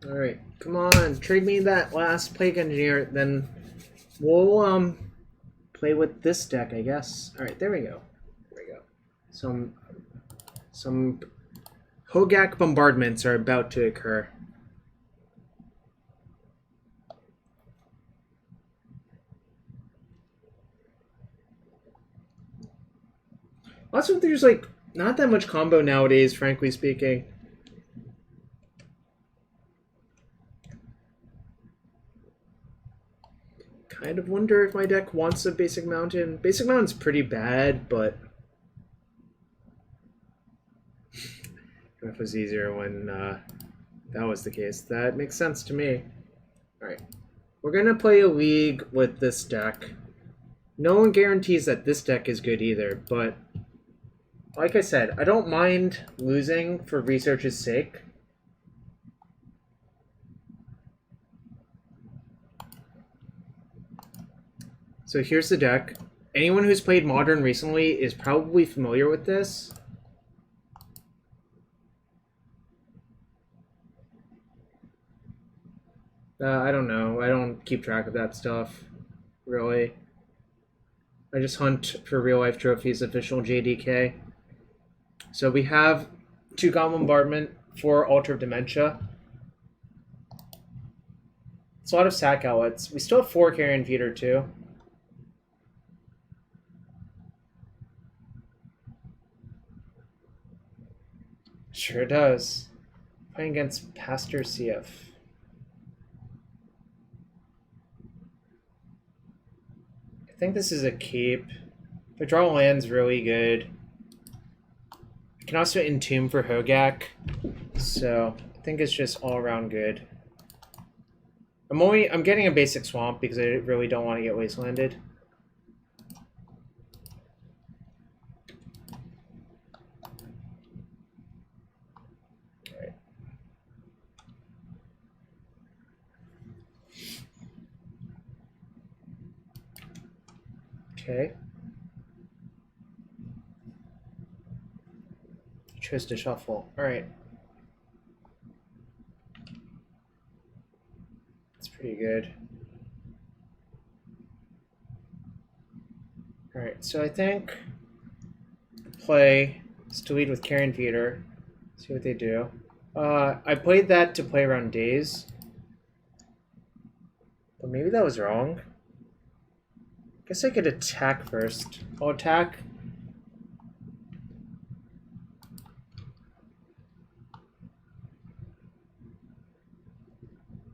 Alright, come on, trade me that last Plague Engineer, then we'll play with this deck, I guess. Alright, there we go. There we go. Some Hogaak bombardments are about to occur. Also, there's like not that much combo nowadays, frankly speaking. Kind of wonder if my deck wants a Basic Mountain. Basic Mountain's pretty bad, but it was easier when that was the case. That makes sense to me. Alright. We're going to play a league with this deck. No one guarantees that this deck is good either, but like I said, I don't mind losing for research's sake. So here's the deck. Anyone who's played Modern recently is probably familiar with this. I don't know. I don't keep track of that stuff, really. I just hunt for real-life trophies, official JDK. So we have 2 Goblin Bombardment, 4 Altar of Dementia. It's a lot of sack outlets. We still have 4 Carrion Feeder, too. Sure does. Playing against Pastor CF. I think this is a keep. The draw land's really good. I can also Entomb for Hogaak, so I think it's just all around good. I'm getting a basic swamp because I really don't want to get wastelanded. Okay. Chose to shuffle. Alright. That's pretty good. Alright, so I think the play is to lead with Carrion Feeder. See what they do. I played that to play around Days. But maybe that was wrong. Guess I could attack first. I'll attack.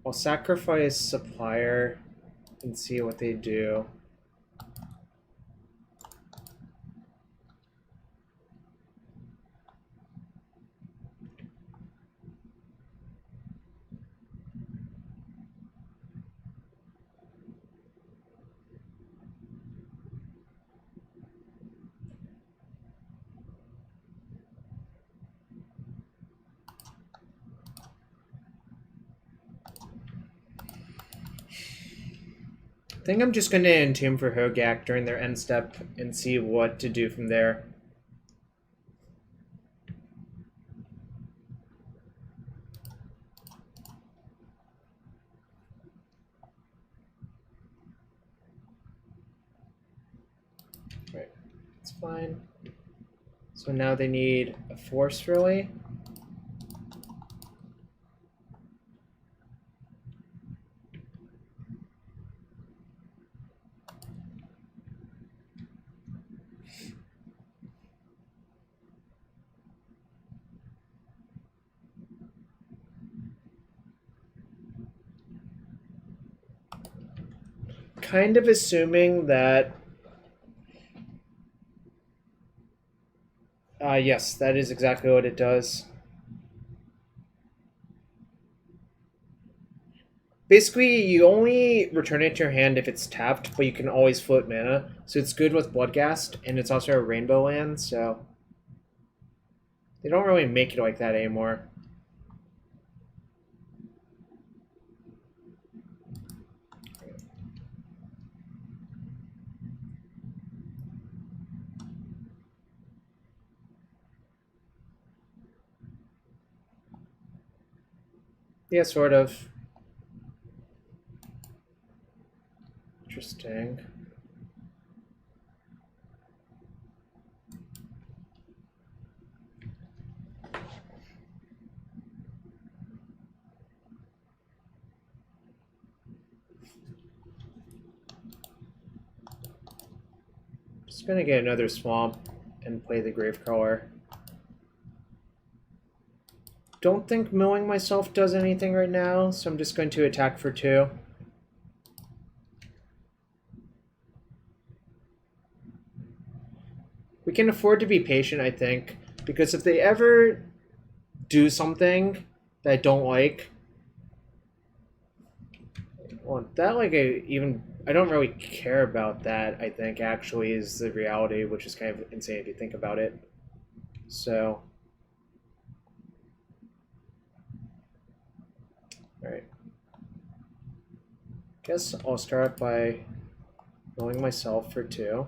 I'll sacrifice Supplier and see what they do. I think I'm just going to Entomb for Hogaak during their end step and see what to do from there. Right, that's fine. So now they need a force, really. Kind of assuming that... yes, that is exactly what it does. Basically, you only return it to your hand if it's tapped, but you can always float mana. So it's good with Bloodghast, and it's also a rainbow land, so... They don't really make it like that anymore. Yeah, sort of. Interesting. Just gonna get another swamp and play the Gravecrawler. Don't think milling myself does anything right now, so I'm just going to attack for 2. We can afford to be patient, I think, because if they ever do something that I don't like, well, that like I don't really care about that, I think, actually, is the reality, which is kind of insane if you think about it. So, alright. Guess I'll start by rolling myself for 2.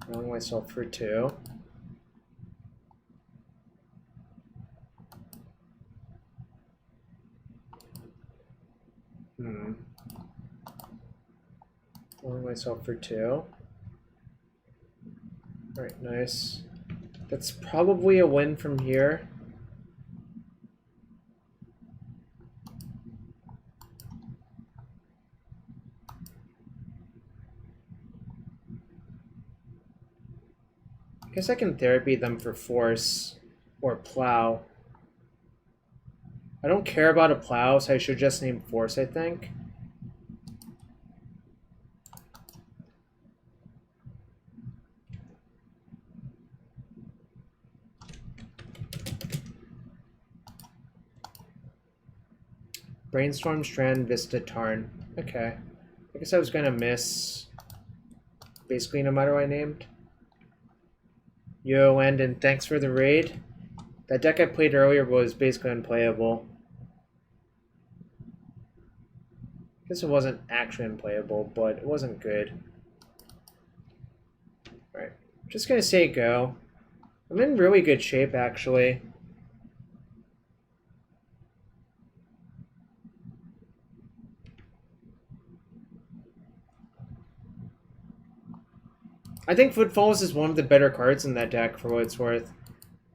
Rolling myself for 2. Rolling myself for 2. Alright, nice. That's probably a win from here. I guess I can therapy them for force or plow. I don't care about a plow, so I should just name force, I think. Brainstorm, Strand, Vista, Tarn. Okay. I guess I was gonna miss basically no matter what I named. Yo, Landon, thanks for the raid. That deck I played earlier was basically unplayable. I guess it wasn't actually unplayable, but it wasn't good. Alright. Just gonna say go. I'm in really good shape, actually. I think Footfalls is one of the better cards in that deck for what it's worth,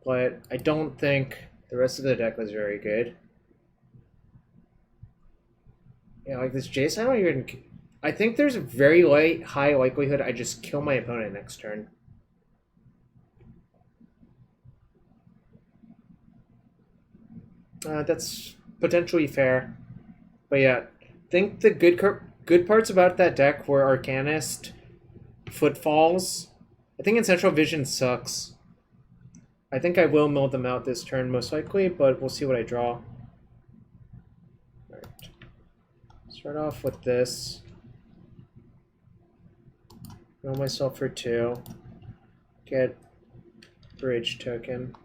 but I don't think the rest of the deck was very good. Yeah, like this Jace, I don't even... I think there's a very high likelihood I just kill my opponent next turn. That's potentially fair. But yeah, I think the good parts about that deck were Arcanist, Footfalls. I think Ancestral Vision sucks. I think I will mill them out this turn most likely, but we'll see what I draw. Alright. Start off with this. Mill myself for 2. Get Bridge token.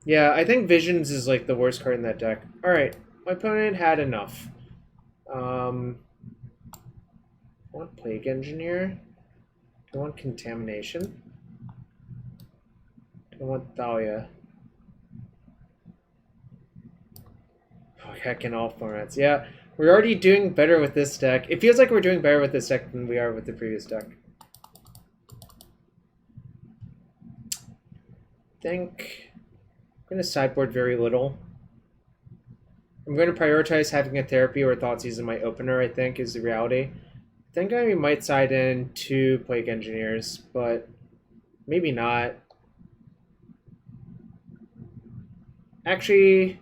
Yeah, I think Visions is like the worst card in that deck. Alright, my opponent had enough. I want Plague Engineer. Do I want Contamination? Do I want Thalia? Hogaak in all formats. Yeah, we're already doing better with this deck. It feels like we're doing better with this deck than we are with the previous deck. I think I'm going to sideboard very little. I'm going to prioritize having a Therapy or Thoughtseize in my opener, I think, is the reality. I think I might side in 2 Plague Engineers, but maybe not. Actually,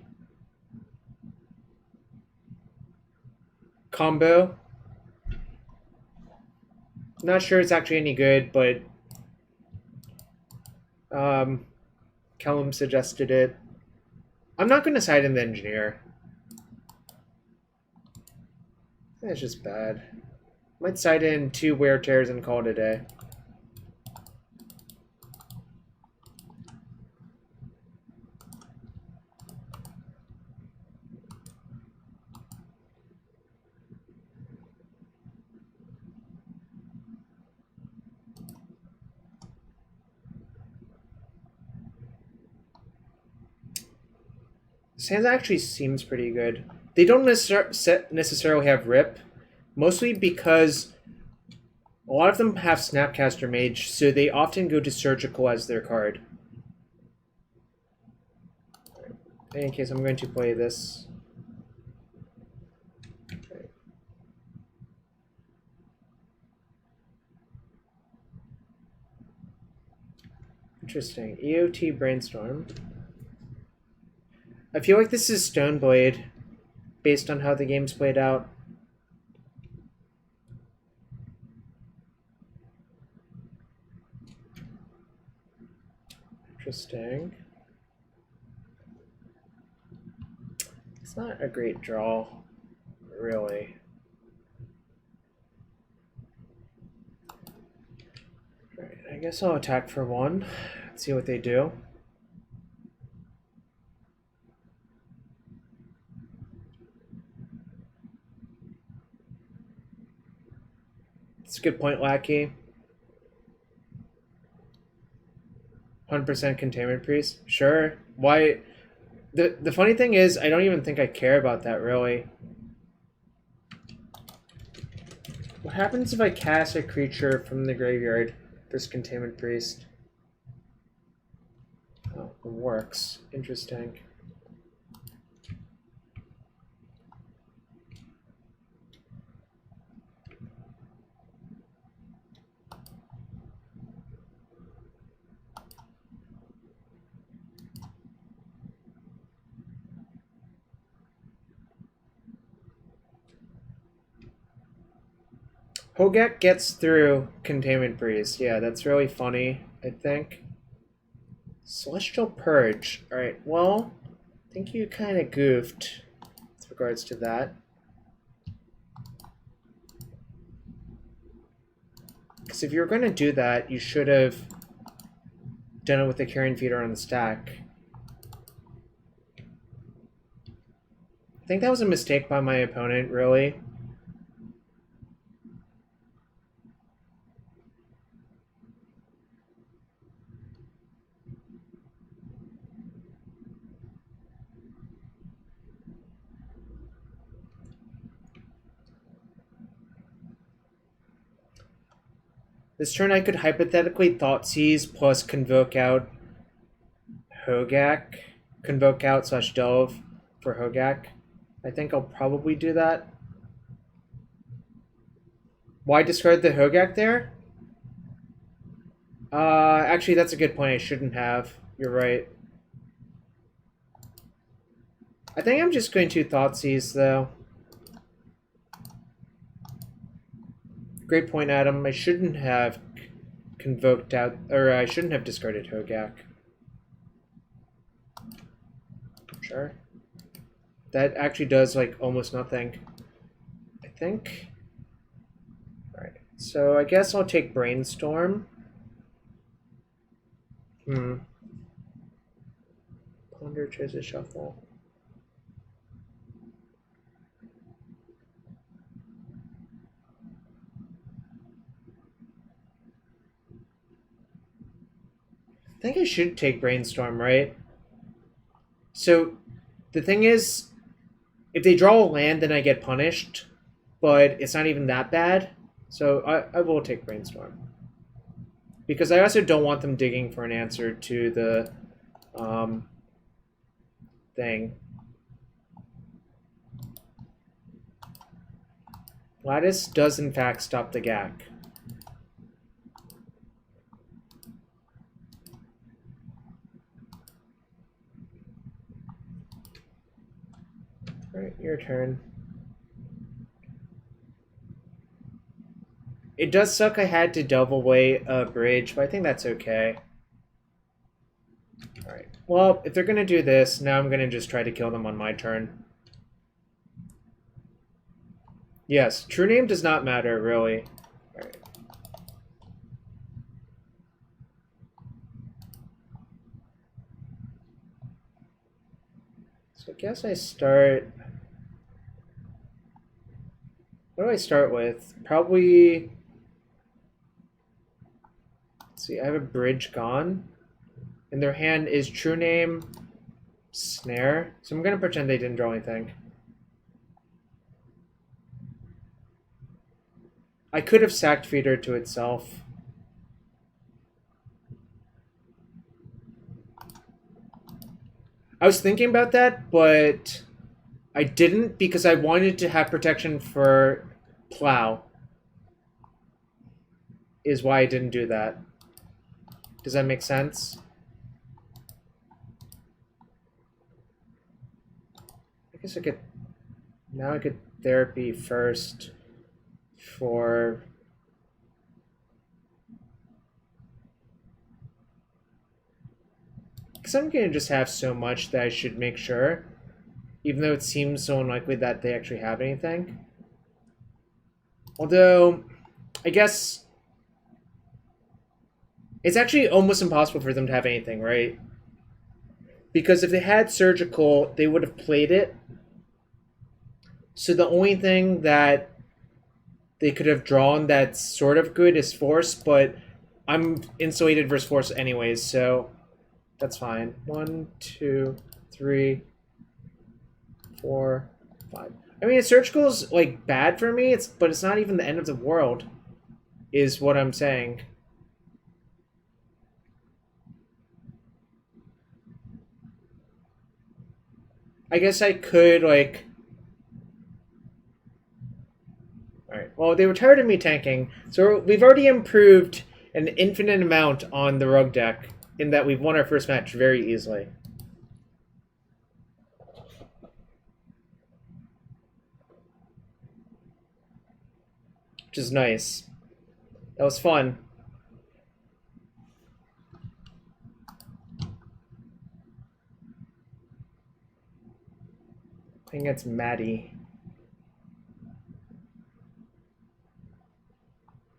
combo. Not sure it's actually any good, but Callum suggested it. I'm not going to side in the Engineer. That's just bad. Might side in 2 Wear Tears and call it a day. This hand actually seems pretty good. They don't necessarily have Rip, mostly because a lot of them have Snapcaster Mage, so they often go to Surgical as their card. In any case, I'm going to play this. Okay. Interesting. EOT Brainstorm. I feel like this is Stoneblade, based on how the game's played out. Interesting. It's not a great draw, really. Alright, I guess I'll attack for one. See what they do. It's a good point, Lackey. 100% Containment Priest? Sure. Why? The funny thing is, I don't even think I care about that, really. What happens if I cast a creature from the graveyard versus Containment Priest? Oh, it works. Interesting. Hogaak gets through Containment Breeze. Yeah, that's really funny, I think. Celestial Purge. Alright, well, I think you kind of goofed with regards to that. Because if you were going to do that, you should have done it with the Carrion Feeder on the stack. I think that was a mistake by my opponent, really. This turn I could hypothetically Thoughtseize plus Convoke out Hogaak. Convoke out / Delve for Hogaak. I think I'll probably do that. Why discard the Hogaak there? Actually, that's a good point. I shouldn't have. You're right. I think I'm just going to Thoughtseize, though. Great point, Adam. I shouldn't have convoked out, or I shouldn't have discarded Hogaak. Sure. That actually does, like, almost nothing, I think. Alright, so I guess I'll take Brainstorm. Ponder, Choose a Shuffle. I think I should take Brainstorm, right? So, the thing is, if they draw a land, then I get punished, but it's not even that bad, so I will take Brainstorm. Because I also don't want them digging for an answer to the thing. Lattice does in fact stop the Gak. Alright, your turn. It does suck I had to double away a bridge, but I think that's okay. Alright, well, if they're going to do this, now I'm going to just try to kill them on my turn. Yes, true name does not matter, really. Alright. So I guess I start... What do I start with? Probably... Let's see, I have a bridge gone. And their hand is True Name, snare, so I'm gonna pretend they didn't draw anything. I could have sacked Feeder to itself. I was thinking about that, but I didn't because I wanted to have protection for Plow. Is why I didn't do that. Does that make sense? I guess I could... Now I could therapy first for... Because I'm going to just have so much that I should make sure. Even though it seems so unlikely that they actually have anything. Although, I guess... It's actually almost impossible for them to have anything, right? Because if they had Surgical, they would have played it. So the only thing that they could have drawn that's sort of good is Force, but I'm insulated versus Force anyways, so that's fine. 1, 2, 3, 4, 5. I mean, Surgical's like bad for me, but it's not even the end of the world, is what I'm saying. I guess I could, like... Alright, well, they were tired of me tanking, so we've already improved an infinite amount on the Rogue deck, in that we've won our first match very easily. Which is nice. That was fun. I think it's Maddie.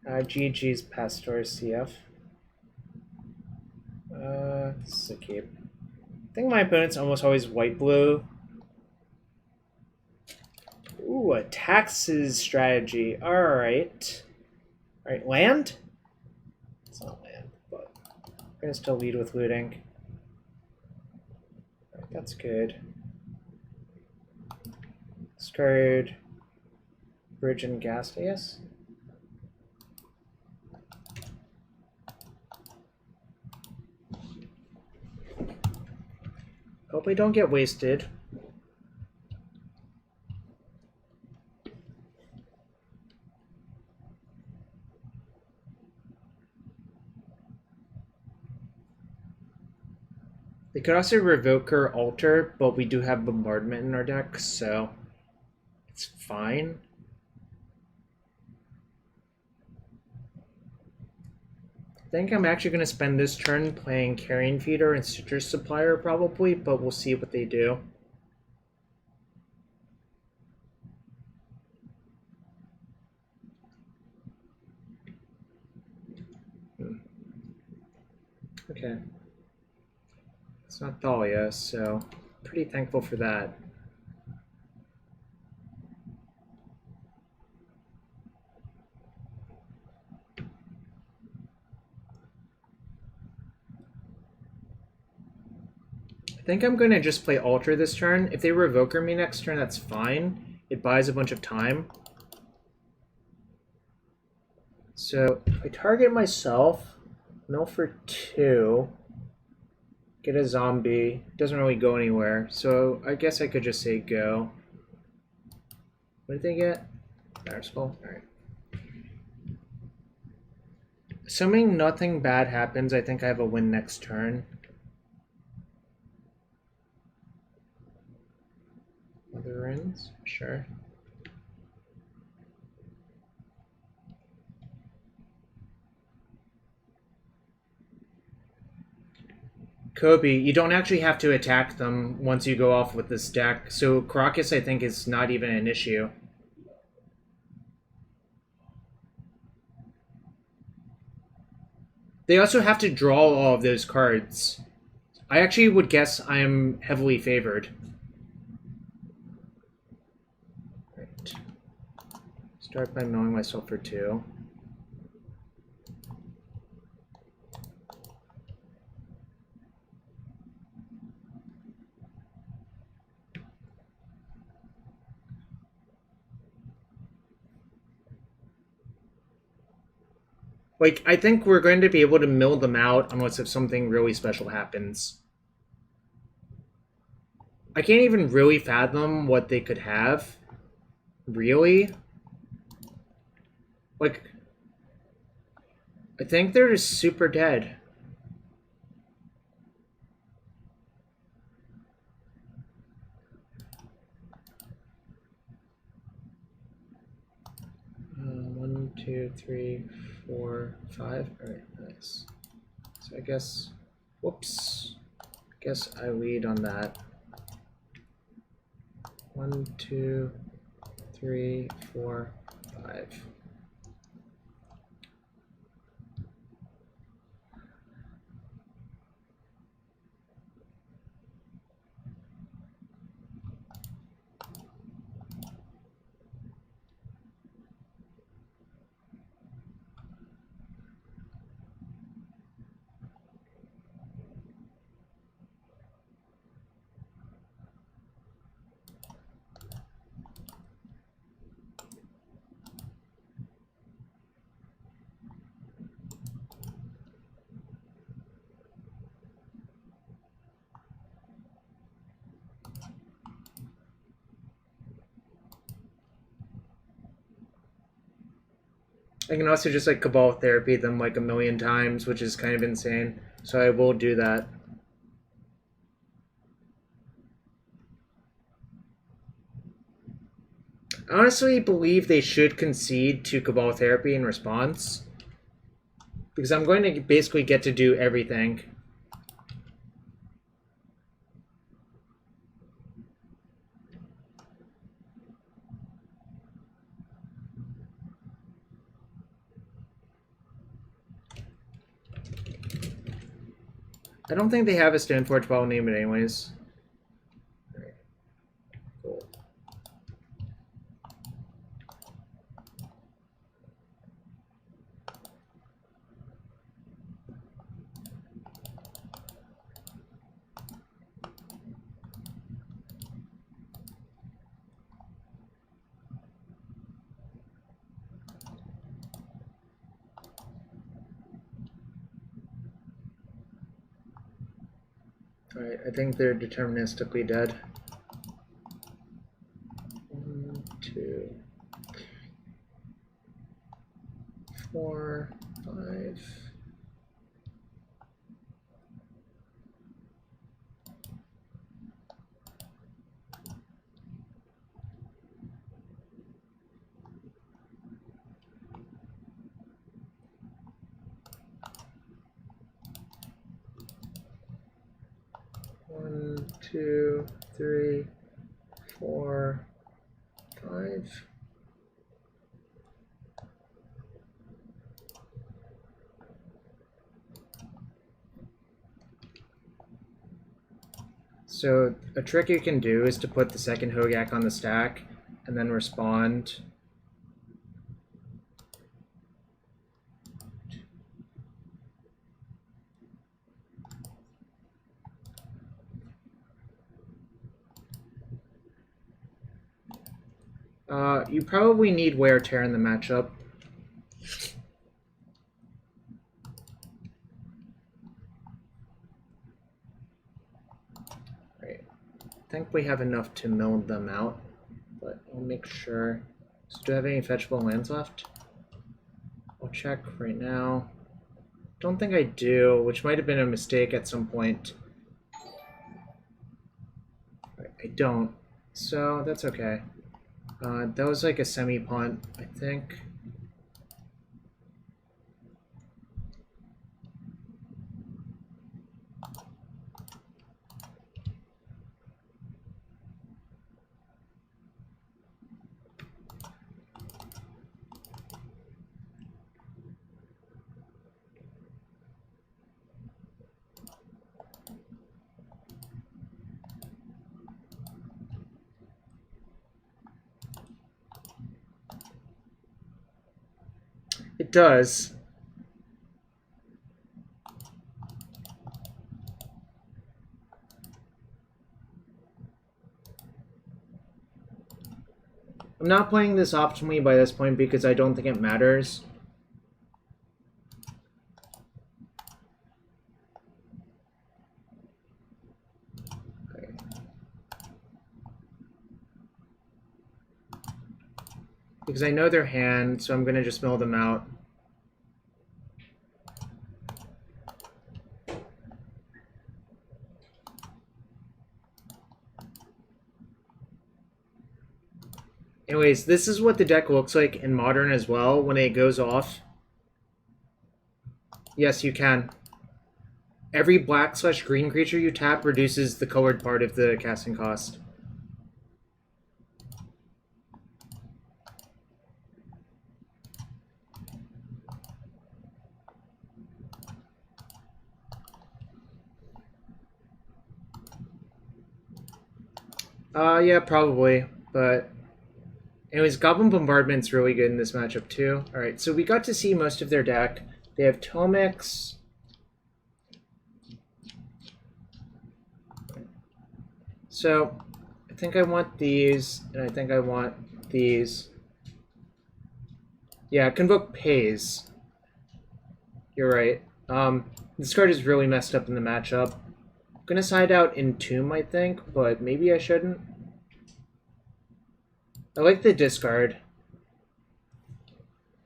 GG's Pastor CF. This is a keep. I think my opponent's almost always white-blue. Ooh, a taxes strategy. Alright. Alright, land? It's not land, but we're gonna still lead with looting. Alright, that's good. Discard Bridge and Ghast, I guess. Hope we don't get wasted. They could also revoke her altar, but we do have Bombardment in our deck, so it's fine. I think I'm actually going to spend this turn playing Carrion Feeder and Citrus Supplier probably, but we'll see what they do. Okay. It's not Thalia, so pretty thankful for that. I think I'm going to just play Altar this turn. If they Revoker me next turn, that's fine. It buys a bunch of time. So I target myself, mill for 2, get a zombie. Doesn't really go anywhere, so I guess I could just say go. What did they get? Skull? Alright. Assuming nothing bad happens, I think I have a win next turn. Other ends? Sure. Kobe, you don't actually have to attack them once you go off with this deck, so Crocus I think is not even an issue. They also have to draw all of those cards. I actually would guess I am heavily favored. Right. Start by milling myself for 2. Like, I think we're going to be able to mill them out unless if something really special happens. I can't even really fathom what they could have. Really? Like, I think they're just super dead. One, two, three, 4, 5. Alright, nice. So I guess, whoops. Guess I lead on that. 1, 2, 3, 4, 5. I can also just like Cabal Therapy them like a million times, which is kind of insane. So I will do that. I honestly believe they should concede to Cabal Therapy in response. Because I'm going to basically get to do everything. I don't think they have a Stoneforge, but I'll name it anyways. Alright. Cool. Alright, I think they're deterministically dead. 1, 2, 4, 5. One, 2, 3, 4, 5. So a trick you can do is to put the second Hogaak on the stack and then respond. You probably need Wear Tear in the matchup. Right. I think we have enough to mill them out, but I'll make sure. So do I have any fetchable lands left? I'll check right now. Don't think I do, which might have been a mistake at some point. Right, I don't, so that's okay. That was like a semi-punt, I think. It does. I'm not playing this optimally by this point because I don't think it matters. because I know their hand, so I'm going to just mill them out. Anyways, this is what the deck looks like in Modern as well when it goes off. Yes, you can. Every black/green creature you tap reduces the colored part of the casting cost. Yeah, probably, but... Anyways, Goblin Bombardment's really good in this matchup, too. Alright, so we got to see most of their deck. They have Tomix. So, I think I want these, and I think I want these. Yeah, Convoke pays. You're right. This card is really messed up in the matchup. I'm gonna side out Entomb, I think, but maybe I shouldn't. I like the discard.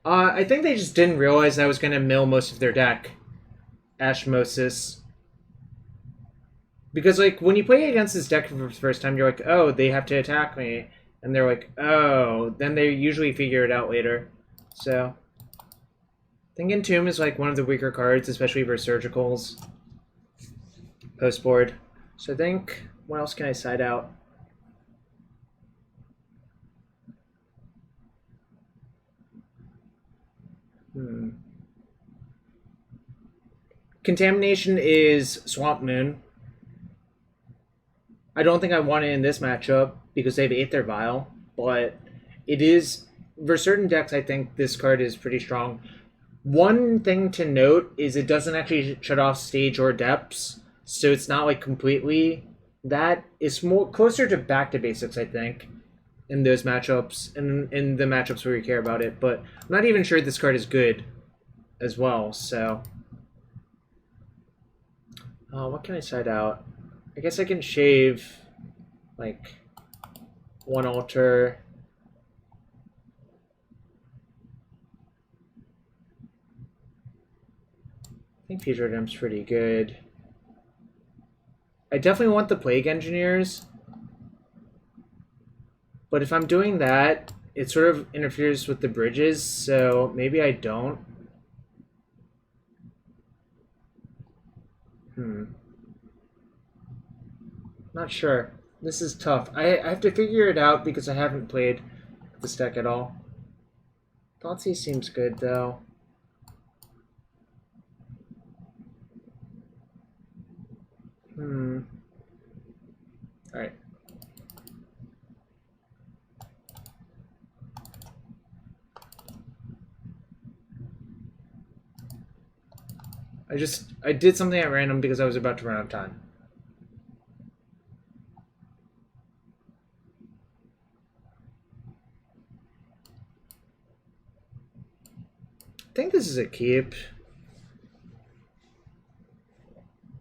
I think they just didn't realize I was going to mill most of their deck. Ashmosis. Because, like, when you play against this deck for the first time, you're like, oh, they have to attack me. And they're like, oh. Then they usually figure it out later. So, I think Entomb is, like, one of the weaker cards, especially for Surgicals. Post-board. So I think, what else can I side out? Contamination is Swamp Moon. I don't think I want it in this matchup because they've Aether Vial, but it is... For certain decks, I think this card is pretty strong. One thing to note is it doesn't actually shut off stage or depths, so it's not like completely that. It's more closer to back to basics, I think, in those matchups, in the matchups where we care about it, but I'm not even sure this card is good as well, so... what can I side out? I guess I can shave, like, one altar. I think Putrid Imp's pretty good. I definitely want the Plague Engineers. But if I'm doing that, it sort of interferes with the bridges, so maybe I don't. Not sure. This is tough. I have to figure it out because I haven't played this deck at all. Thoughtseize seems good, though. Alright. I did something at random because I was about to run out of time. I think this is a keep.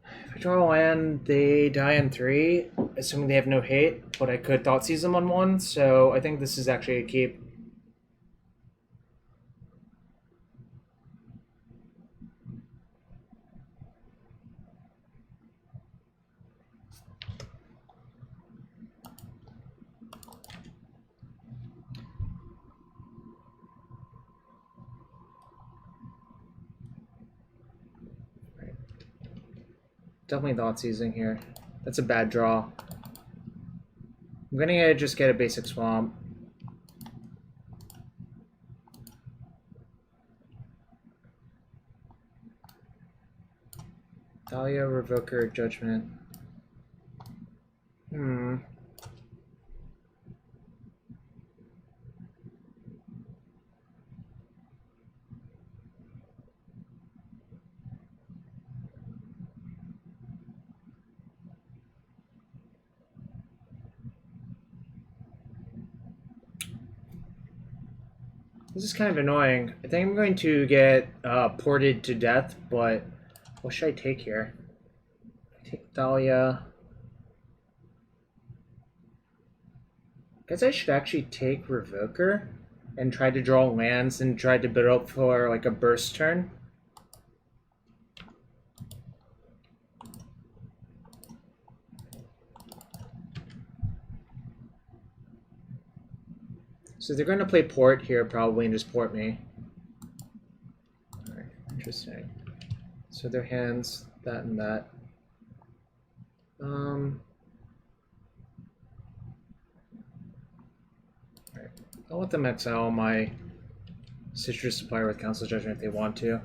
If I draw a land, they die in 3, assuming they have no hate, but I could Thoughtseize them on 1, so I think this is actually a keep. Definitely Thoughtseizing here. That's a bad draw. I'm gonna just get a basic swamp. Dahlia, Revoker, Judgment. This is kind of annoying. I think I'm going to get ported to death, but what should I take here? I take Dahlia. Guess I should actually take Revoker. and tried to draw lands and tried to build up for like a burst turn. So they're going to play port here probably and just port me. Alright, interesting. So their hands, that and that. Alright. I'll let them exile my Citrus Supplier with Council Judgment if they want to.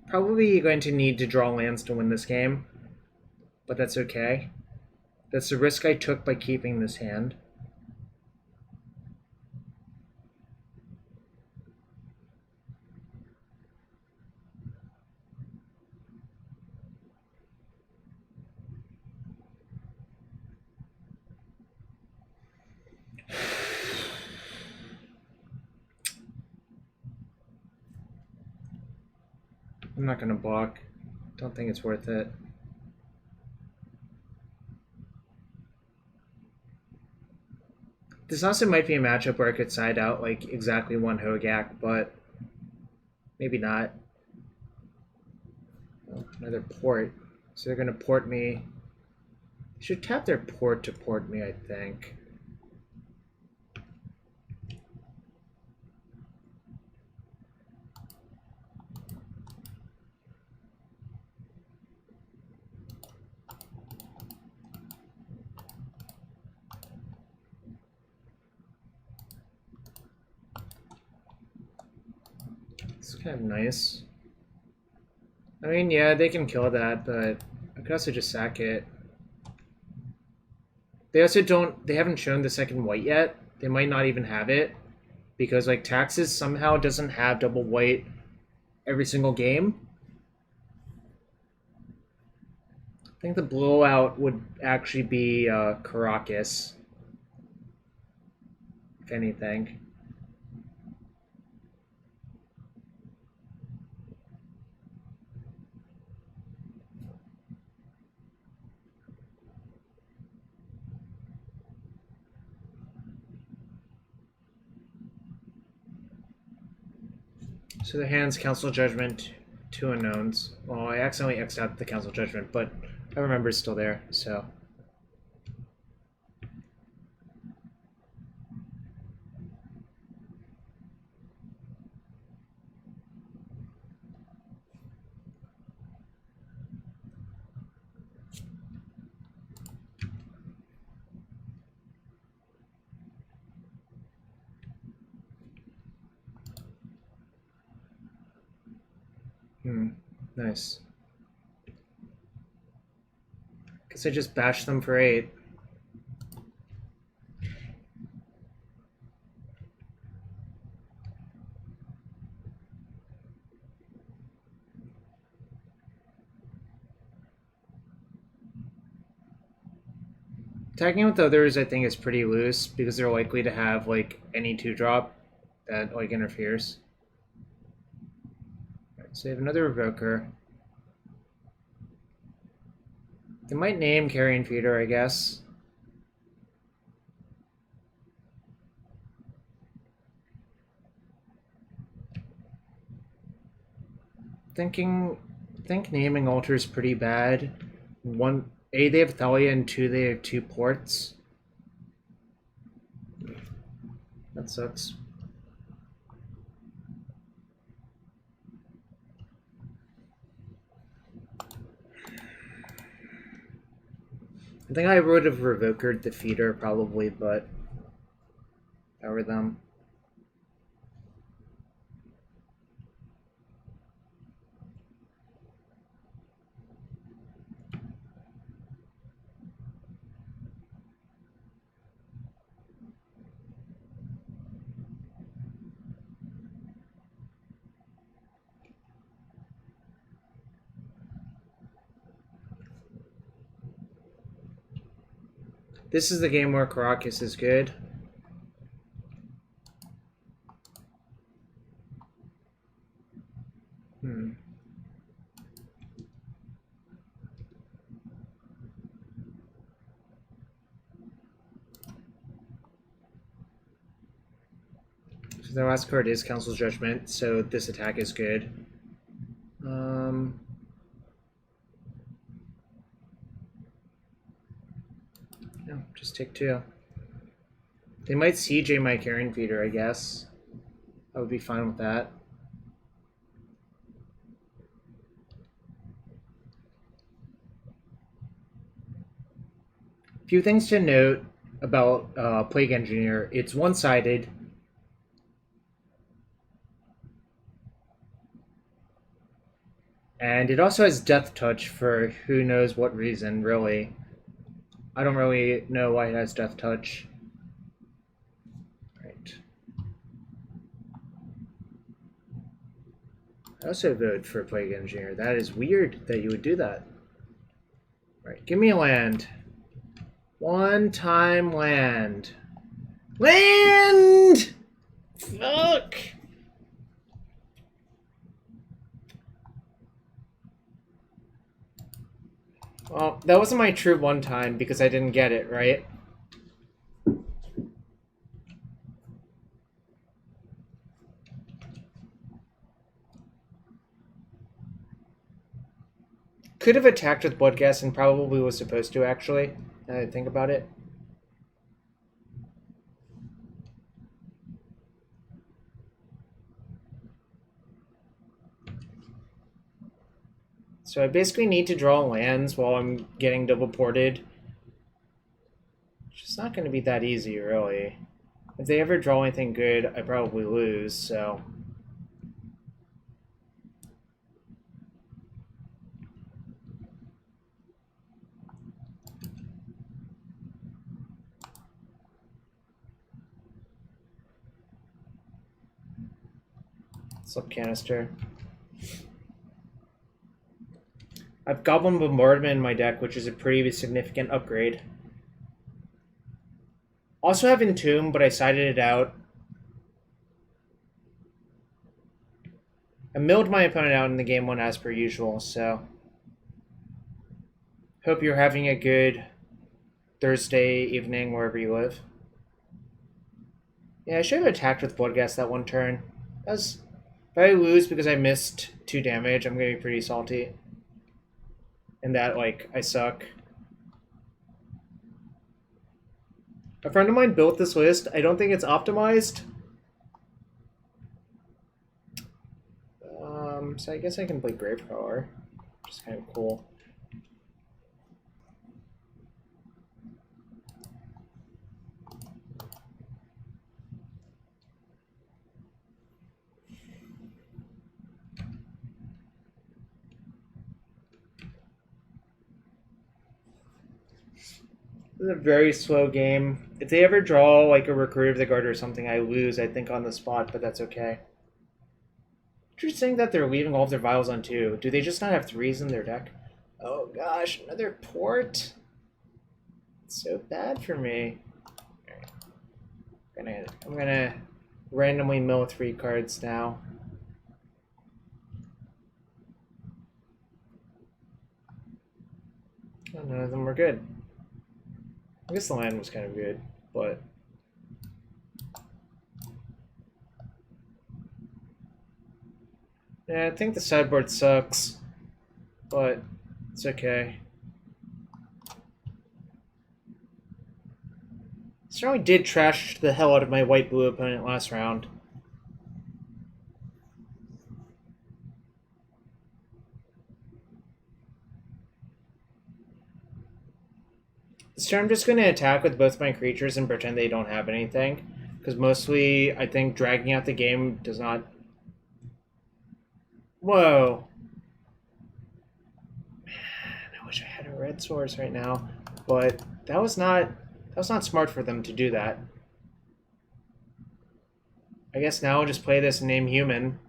Probably going to need to draw lands to win this game, but that's okay. That's the risk I took by keeping this hand. I'm not going to block. Don't think it's worth it. This also might be a matchup where I could side out like exactly one Hogaak, but maybe not. Oh, another port. So they're going to port me. They should tap their port to port me, I think. It's kind of nice. I mean, yeah, they can kill that, but I could also just sack it. They also don't, they haven't shown the second white yet. They might not even have it, because like Taxes somehow doesn't have double white every single game. I think the blowout would actually be Caracas, if anything. So the hand's Council Judgment, 2 unknowns. Well, I accidentally X'd out the Council Judgment, but I remember it's still there, so. Nice. Guess I just bashed them for 8. Tagging with others, I think, is pretty loose because they're likely to have like any 2-drop that like interferes. So they have another Revoker. They might name Carrion Feeder, I guess. Think naming Altar is pretty bad. One, A, they have Thalia, and 2, they have 2 ports. That sucks. I think I would have Revokered the Feeder probably, but if I were them. This is the game where Caracas is good. So the last card is Council's Judgment, so this attack is good. No, just take 2. They might CJ my Carrion Feeder, I guess. I would be fine with that. Few things to note about Plague Engineer. It's one-sided. And it also has Death Touch for who knows what reason, really. I don't really know why it has Death Touch. Right. I also vote for Plague Engineer. That is weird that you would do that. Right, give me a land. One-time land. Land! Fuck! Well, that wasn't my true one time because I didn't get it, right? Could have attacked with Bloodghast and probably was supposed to, actually, now that I think about it. So I basically need to draw lands while I'm getting double ported. Which is not going to be that easy, really. If they ever draw anything good, I probably lose, so... Slip Canister. I have Goblin Bombardment in my deck, which is a pretty significant upgrade. Also have Entomb, but I sided it out. I milled my opponent out in the game 1 as per usual, so... Hope you're having a good Thursday evening wherever you live. Yeah, I should have attacked with Bloodghast that one turn. If I lose because I missed 2 damage, I'm going to be pretty salty. And that, like, I suck. A friend of mine built this list. I don't think it's optimized. So I guess I can play Gravecrawler, which is kind of cool. This is a very slow game. If they ever draw like a Recruiter of the Guard or something, I lose, I think, on the spot, but that's okay. Interesting that they're leaving all of their vials on 2. Do they just not have 3s in their deck? Oh gosh, another port? It's so bad for me. Alright. I'm gonna randomly mill 3 cards now. Oh, none of them were good. I guess the land was kind of good, but... Yeah, I think the sideboard sucks, but it's okay. Certainly did trash the hell out of my white-blue opponent last round. This turn I'm just going to attack with both my creatures and pretend they don't have anything. Because mostly, I think dragging out the game does not... Whoa! Man, I wish I had a red source right now. But that was not smart for them to do that. I guess now I'll just play this and name human.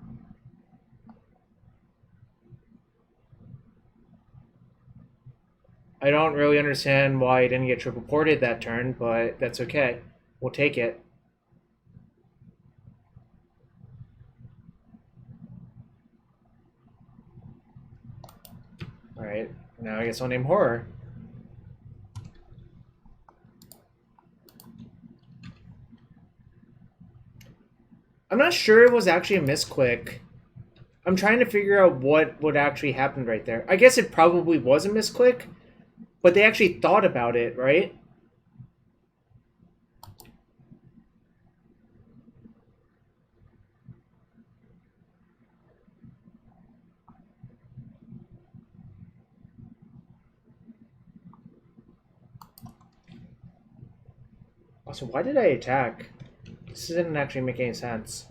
I don't really understand why I didn't get triple ported that turn, but that's okay. We'll take it. Alright, now I guess I'll name Horror. I'm not sure it was actually a misclick. I'm trying to figure out what actually happened right there. I guess it probably was a misclick, but they actually thought about it, right? Also, why did I attack? This didn't actually make any sense.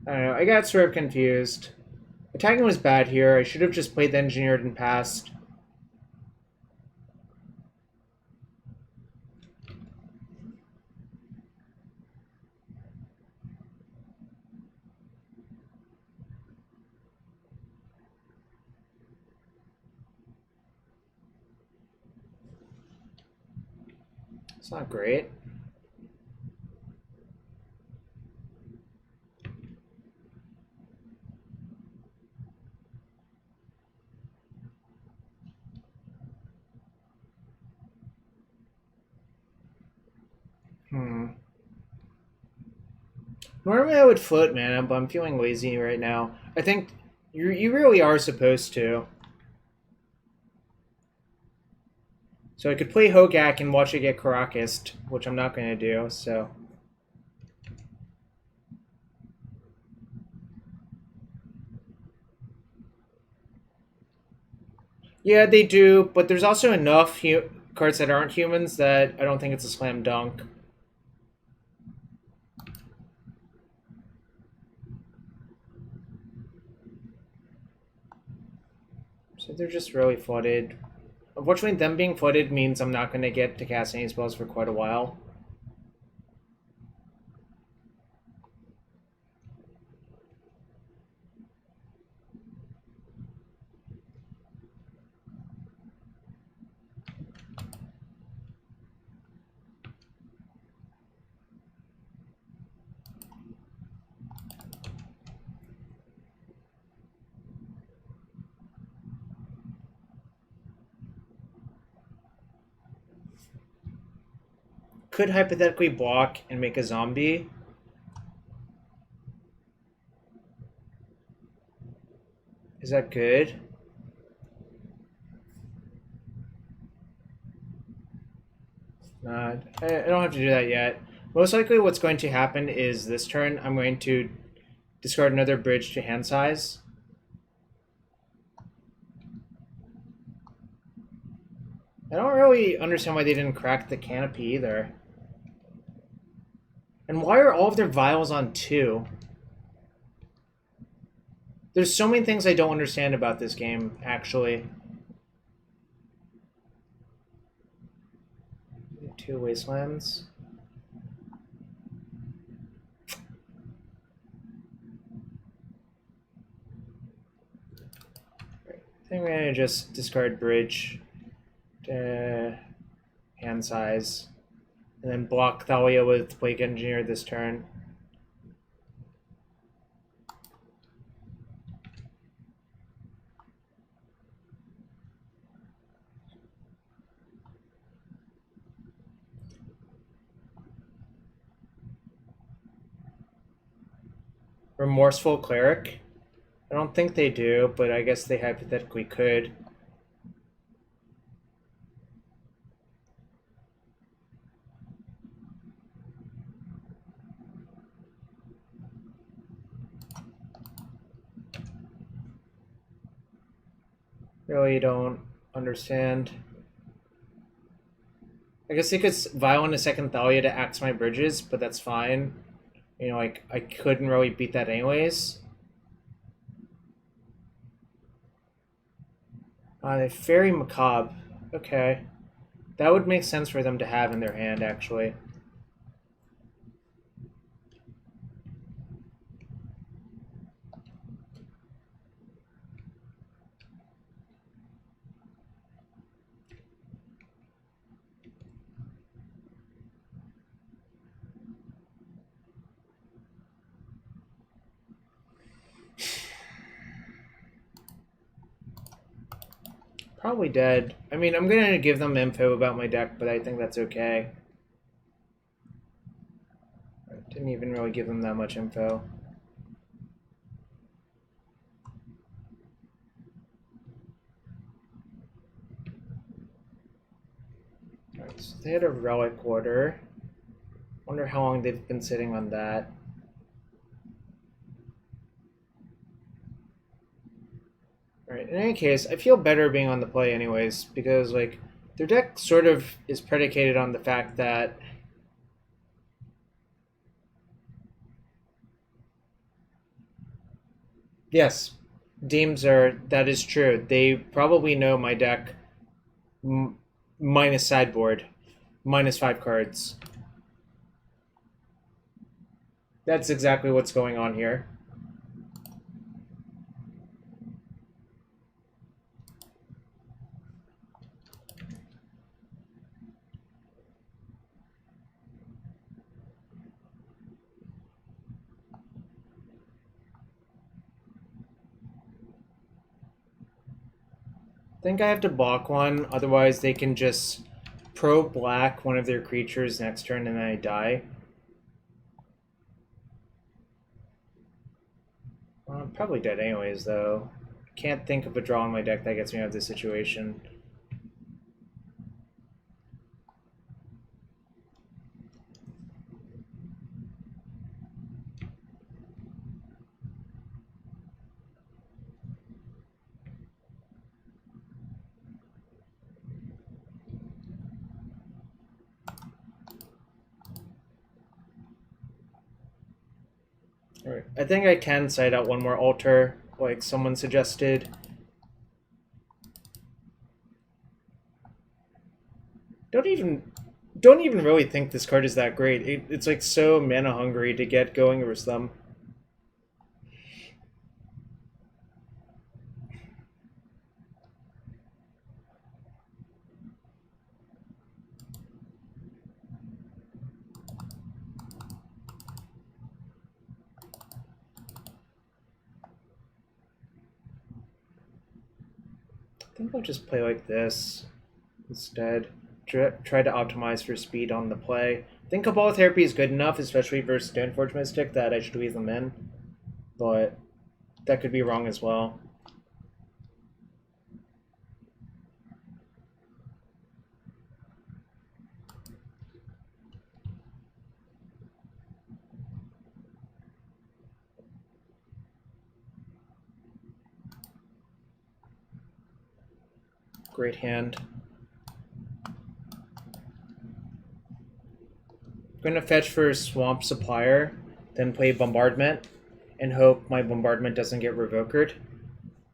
I don't know, I got sort of confused. Attacking was bad here. I should have just played the Engineered and passed. It's not great. Normally I would float mana, but I'm feeling lazy right now. I think you really are supposed to. So I could play Hogaak and watch it get Caracased, which I'm not going to do, so... Yeah, they do, but there's also enough cards that aren't humans that I don't think it's a slam dunk. So they're just really flooded. Unfortunately, them being flooded means I'm not going to get to cast any spells for quite a while. Could hypothetically block and make a zombie. Is that good? I don't have to do that yet. Most likely what's going to happen is this turn I'm going to discard another bridge to hand size. I don't really understand why they didn't crack the canopy either. And why are all of their vials on 2? There's so many things I don't understand about this game, actually. 2 wastelands. Right. I think we're gonna just discard bridge to hand size. And then block Thalia with Plague Engineer this turn. Remorseful Cleric? I don't think they do, but I guess they hypothetically could. Really don't understand. I guess they could vial in a second Thalia to axe my bridges, but that's fine. You know, like, I couldn't really beat that anyways. They Fairy Macabre. Okay. That would make sense for them to have in their hand, actually. probably dead. I mean, I'm gonna give them info about my deck, but I think that's okay. I didn't even really give them that much info. Alright, so they had a relic order. Wonder how long they've been sitting on that. Alright, in any case, I feel better being on the play anyways, because, like, their deck sort of is predicated on the fact that yes, that is true. They probably know my deck minus sideboard, minus 5 cards. That's exactly what's going on here. I think I have to block one, otherwise they can just pro-black one of their creatures next turn and then I die. Well, I'm probably dead anyways, though. Can't think of a draw in my deck that gets me out of this situation. Alright, I think I can side out one more altar, like someone suggested. Don't even really think this card is that great. It's like so mana hungry to get going versus them. I think I'll just play like this instead. Try to optimize for speed on the play. I think Cabal Therapy is good enough, especially versus Stoneforge Mystic, that I should leave them in. But that could be wrong as well. Great hand. I'm going to fetch for Swamp Supplier, then play Bombardment, and hope my Bombardment doesn't get revoked.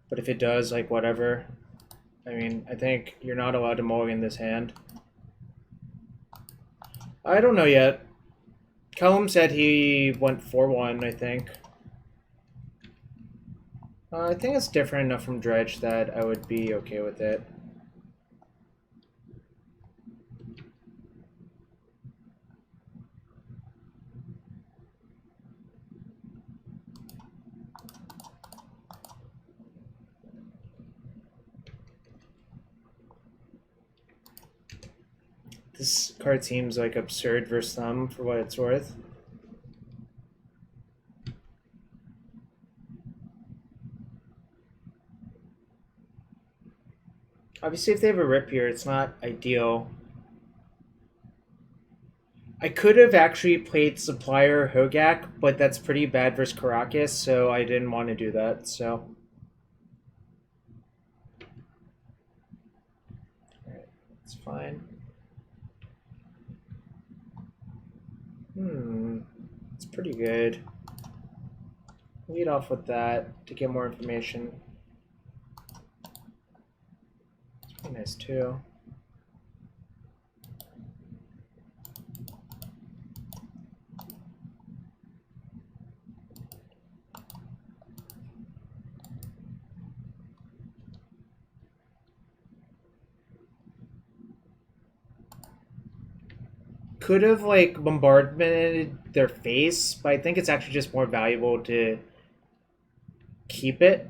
But if it does, like, whatever. I mean, I think you're not allowed to mulligan this hand. I don't know yet. Callum said he went 4-1, I think. I think it's different enough from Dredge that I would be okay with it. This card seems like absurd versus them for what it's worth. Obviously, if they have a rip here, it's not ideal. I could have actually played Supplier Hogaak, but that's pretty bad versus Caracas, so I didn't want to do that, so. Alright, it's fine. It's pretty good. Lead off with that to get more information. It's pretty nice too. Could have, like, bombardmented their face, but I think it's actually just more valuable to keep it.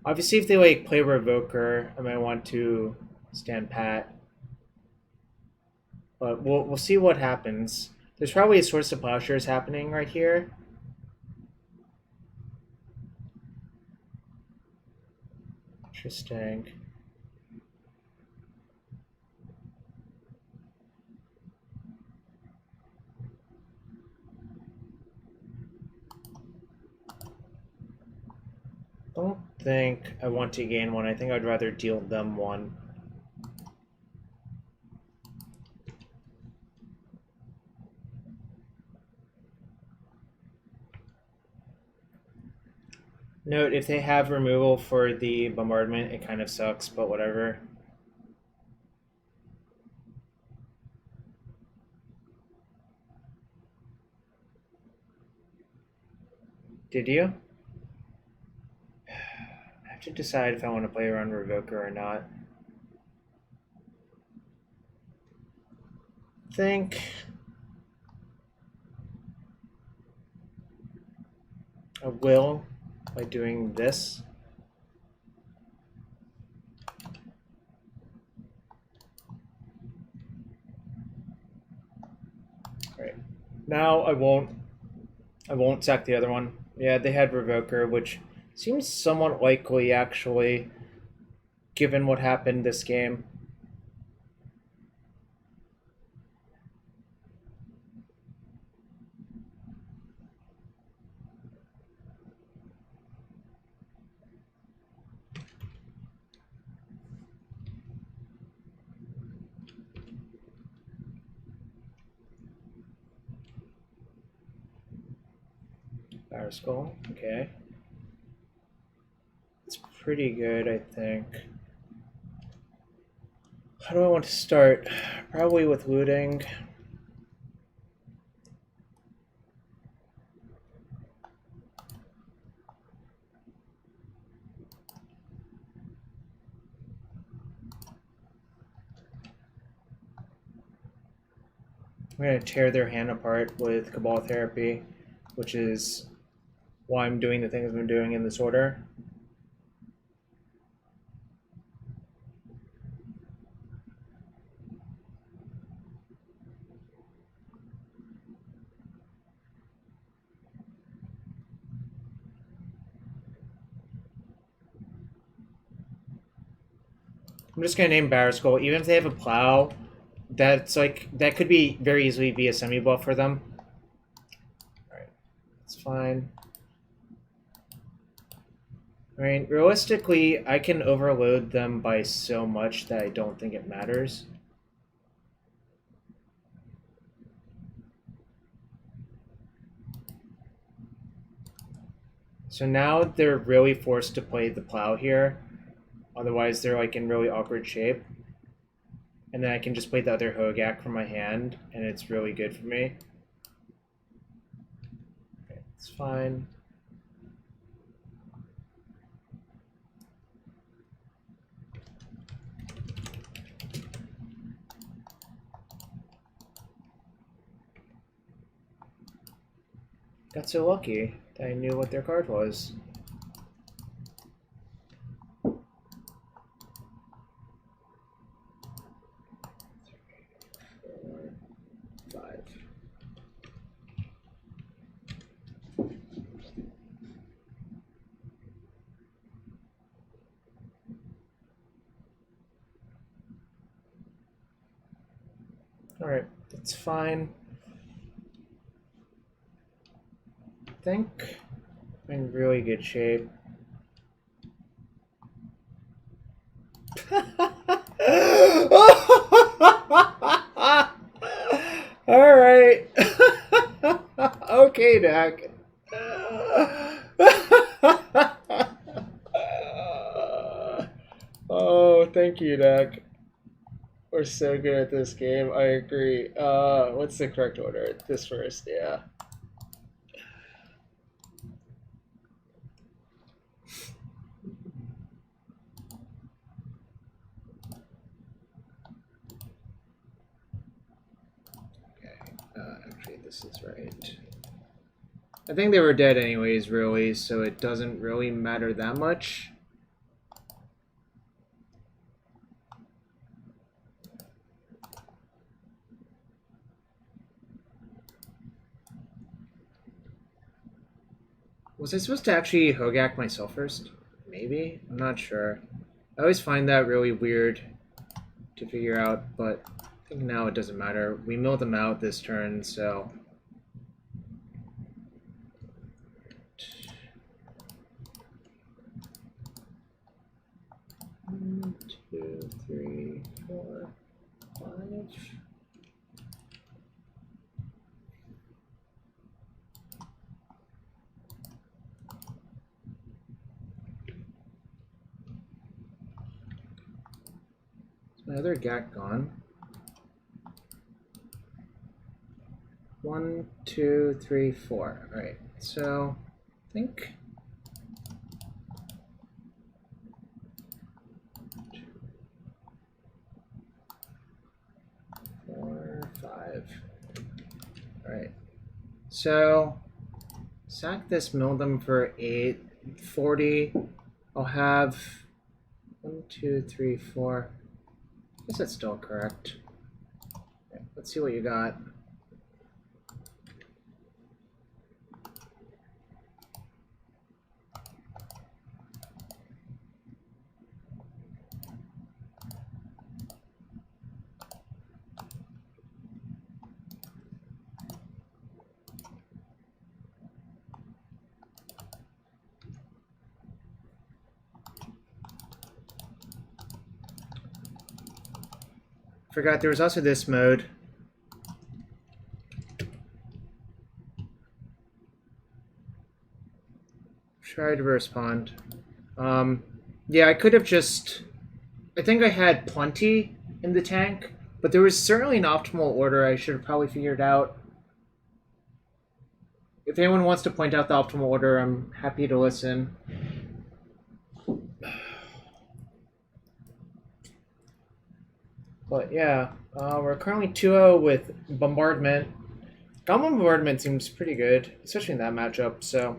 Obviously, if they like play Revoker, I might want to stand pat. But we'll see what happens. There's probably a Source of Plowshares happening right here. Interesting. Don't think I want to gain one. I think I'd rather deal them one. Note, if they have removal for the bombardment, it kind of sucks, but whatever. Did you? I have to decide if I want to play around Revoker or not. Think I will by doing this. Alright. Now I won't sack the other one. Yeah, they had Revoker, which seems somewhat likely actually, given what happened this game. Fire Skull, okay. It's pretty good, I think. How do I want to start? Probably with looting. I'm going to tear their hand apart with Cabal Therapy, which is why I'm doing the things I'm doing in this order. I'm just going to name Barrow Skull. Even if they have a plow, that's like, that could be very easily be a semi-buff for them. Alright, that's fine. I mean, realistically, I can overload them by so much that I don't think it matters. So now they're really forced to play the plow here. Otherwise, they're like in really awkward shape. And then I can just play the other Hogaak from my hand, and it's really good for me. Okay, it's fine. Got so lucky that I knew what their card was. 5. Alright, that's fine. I think I'm in really good shape. Alright. Okay, Dak. Oh, thank you, Dak. We're so good at this game. I agree. What's the correct order? This first, yeah. Actually, this is right. I think they were dead anyways, really, so it doesn't really matter that much. Was I supposed to actually Hogaak myself first? Maybe? I'm not sure. I always find that really weird to figure out, but I think now it doesn't matter. We milled them out this turn, so... 1, 2, 3, 4, 5... My other Gak gone. 1, 2, 3, 4. Alright, so I think 4, 5. Alright. So sack this, mill them for 8, 40. I'll have 1, 2, 3, 4. I guess that's still correct. Okay, let's see what you got. Forgot there was also this mode. Try to respond. Yeah, I could have just... I think I had plenty in the tank, but there was certainly an optimal order I should have probably figured out. If anyone wants to point out the optimal order, I'm happy to listen. But yeah, we're currently 2-0 with Bombardment. Goblin Bombardment seems pretty good, especially in that matchup, so...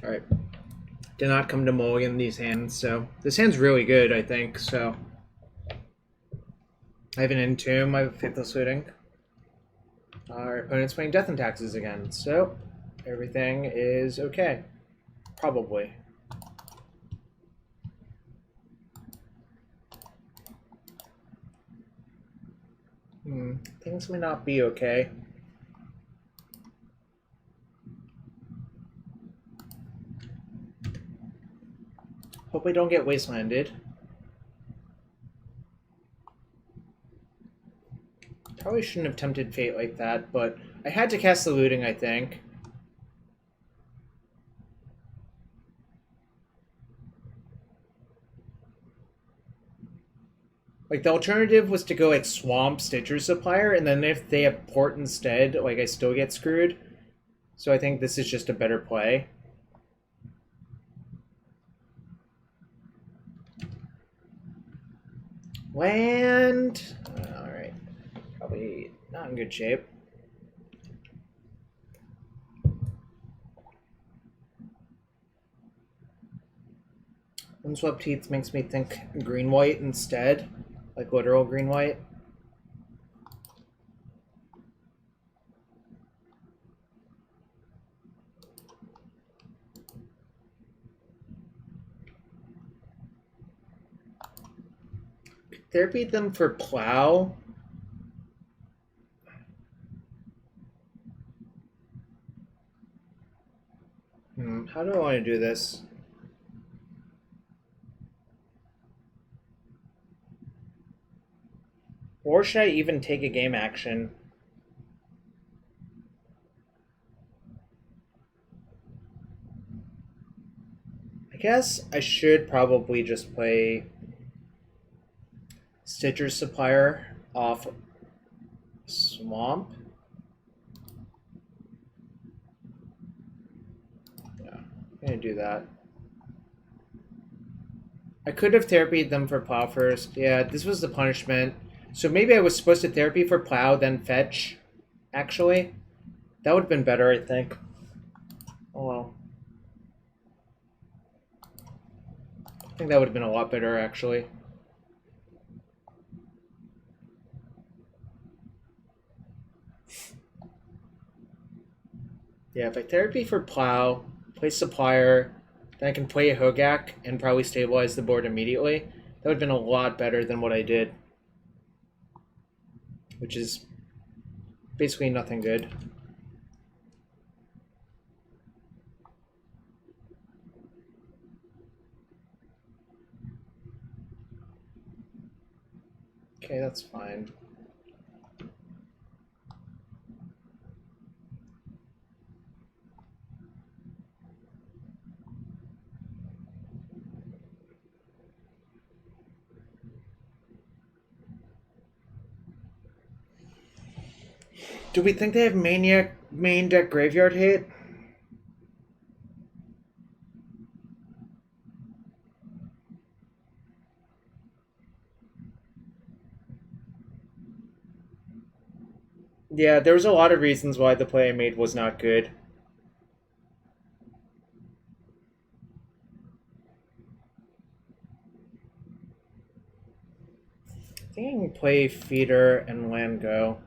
Alright. Did not come to mulligan these hands, so... This hand's really good, I think, so... I have an Entomb, I have Faithless Looting. Our opponent's playing Death and Taxes again, so... Everything is okay. Probably. Things may not be okay. Hope we don't get wastelanded. Probably shouldn't have tempted fate like that, but I had to cast the looting, I think. Like, the alternative was to go, like, Swamp Stitcher Supplier, and then if they have Port instead, like, I still get screwed. So I think this is just a better play. Land! Alright. Probably not in good shape. Unswept Heath makes me think green-white instead. Like literal green-white. Therapy them for plow. How do I want to do this? Or should I even take a game action? I guess I should probably just play Stitcher Supplier off Swamp. Yeah, I'm gonna do that. I could have therapied them for plow first. Yeah, this was the punishment. So maybe I was supposed to therapy for plow, then fetch, actually. That would have been better, I think. Oh well. I think that would have been a lot better, actually. Yeah, if I therapy for Plow, play Supplier, then I can play a Hogaak and probably stabilize the board immediately. That would have been a lot better than what I did. Which is basically nothing good. Okay, that's fine. Do we think they have main deck graveyard hate? Yeah, there was a lot of reasons why the play I made was not good. I think I can play Feeder and land go.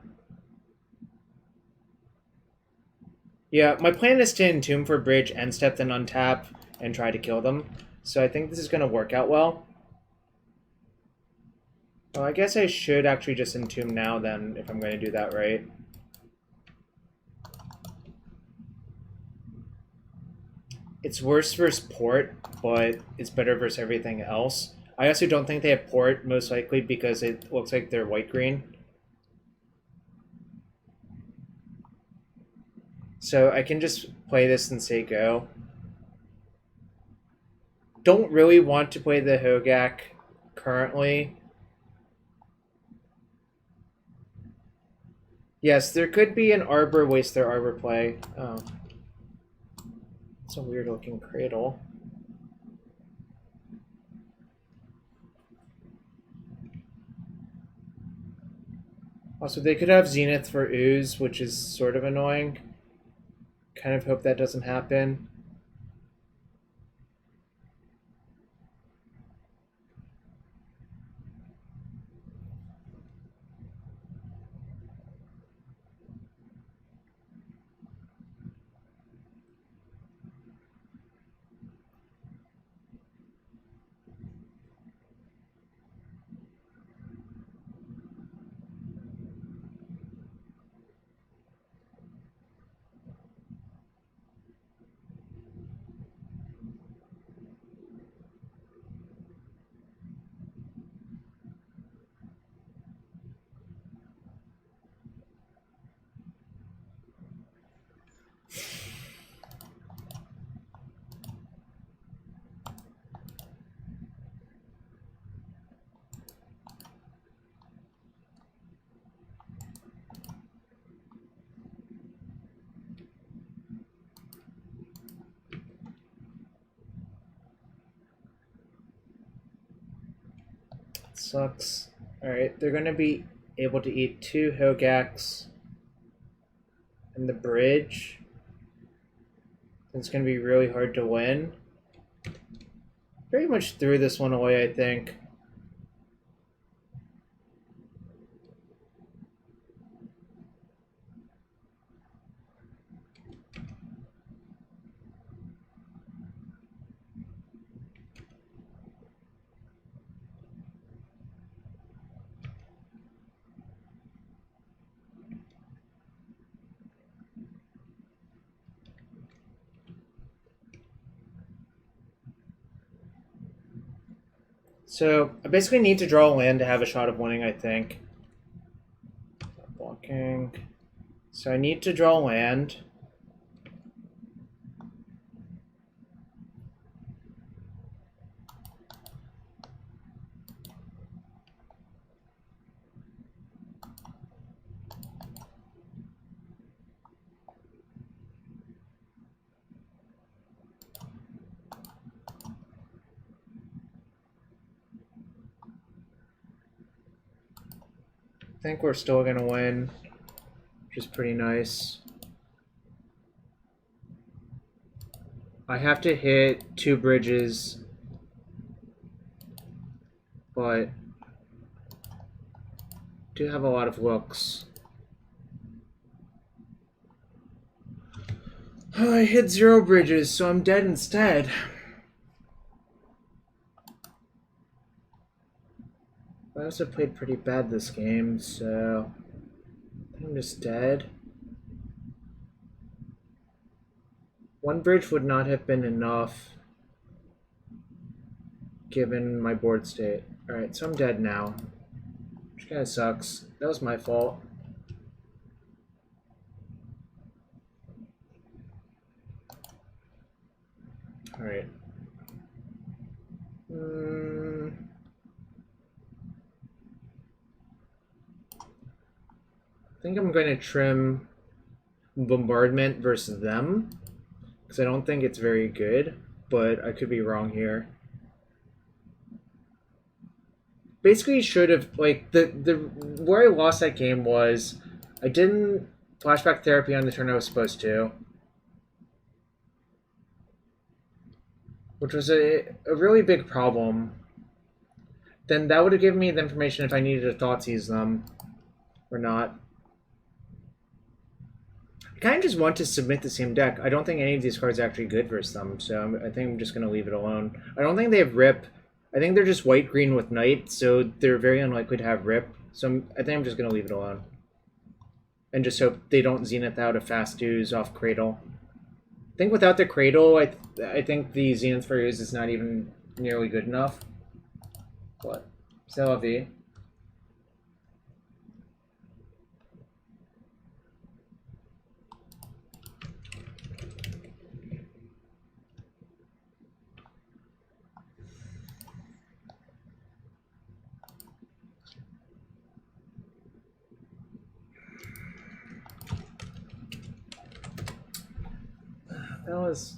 Yeah, my plan is to Entomb for bridge, end step, then untap, and try to kill them. So I think this is going to work out well. Well, I guess I should actually just Entomb now then, if I'm going to do that right. It's worse versus Port, but it's better versus everything else. I also don't think they have Port, most likely because it looks like they're white-green. So I can just play this and say go. Don't really want to play the Hogaak currently. Yes, there could be an Arbor waste their Arbor play. Oh. It's a weird looking cradle. Also, they could have Zenith for Ooze, which is sort of annoying. Kind of hope that doesn't happen. Sucks. Alright, they're going to be able to eat 2 Hogaaks and the bridge. It's going to be really hard to win. Pretty much threw this one away, I think. So, I basically need to draw a land to have a shot of winning, I think. Blocking. So I need to draw land. I think we're still going to win, which is pretty nice. I have to hit 2 bridges, but do have a lot of looks. Oh, I hit 0 bridges, so I'm dead instead. I also played pretty bad this game, so I think I'm just dead. 1 bridge would not have been enough given my board state. Alright, so I'm dead now. Which kind of sucks. That was my fault. Alright. I think I'm going to trim Bombardment versus them, because I don't think it's very good, but I could be wrong here. Basically, should have, like, where I lost that game was I didn't flashback therapy on the turn I was supposed to, which was a really big problem. Then that would have given me the information if I needed to Thoughtseize them or not. I kind of just want to submit the same deck. I don't think any of these cards are actually good versus them, so I think I'm just going to leave it alone. I don't think they have Rip. I think they're just white-green with Knight, so they're very unlikely to have Rip. So I think I'm just going to leave it alone. And just hope they don't Zenith out a fast ooze off Cradle. I think without the Cradle, I think the Zenith for ooze is not even nearly good enough. What? C'est la vie.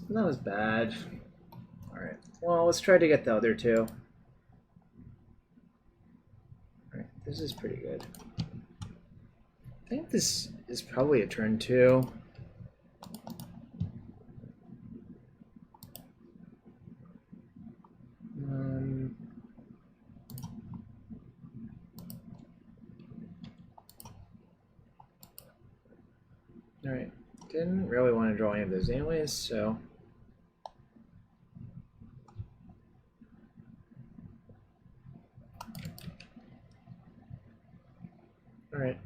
That was bad. Alright. Well, let's try to get the other two. Alright, this is pretty good. I think this is probably a turn 2. Alright. Didn't really want to draw any of those anyways, so... Alright.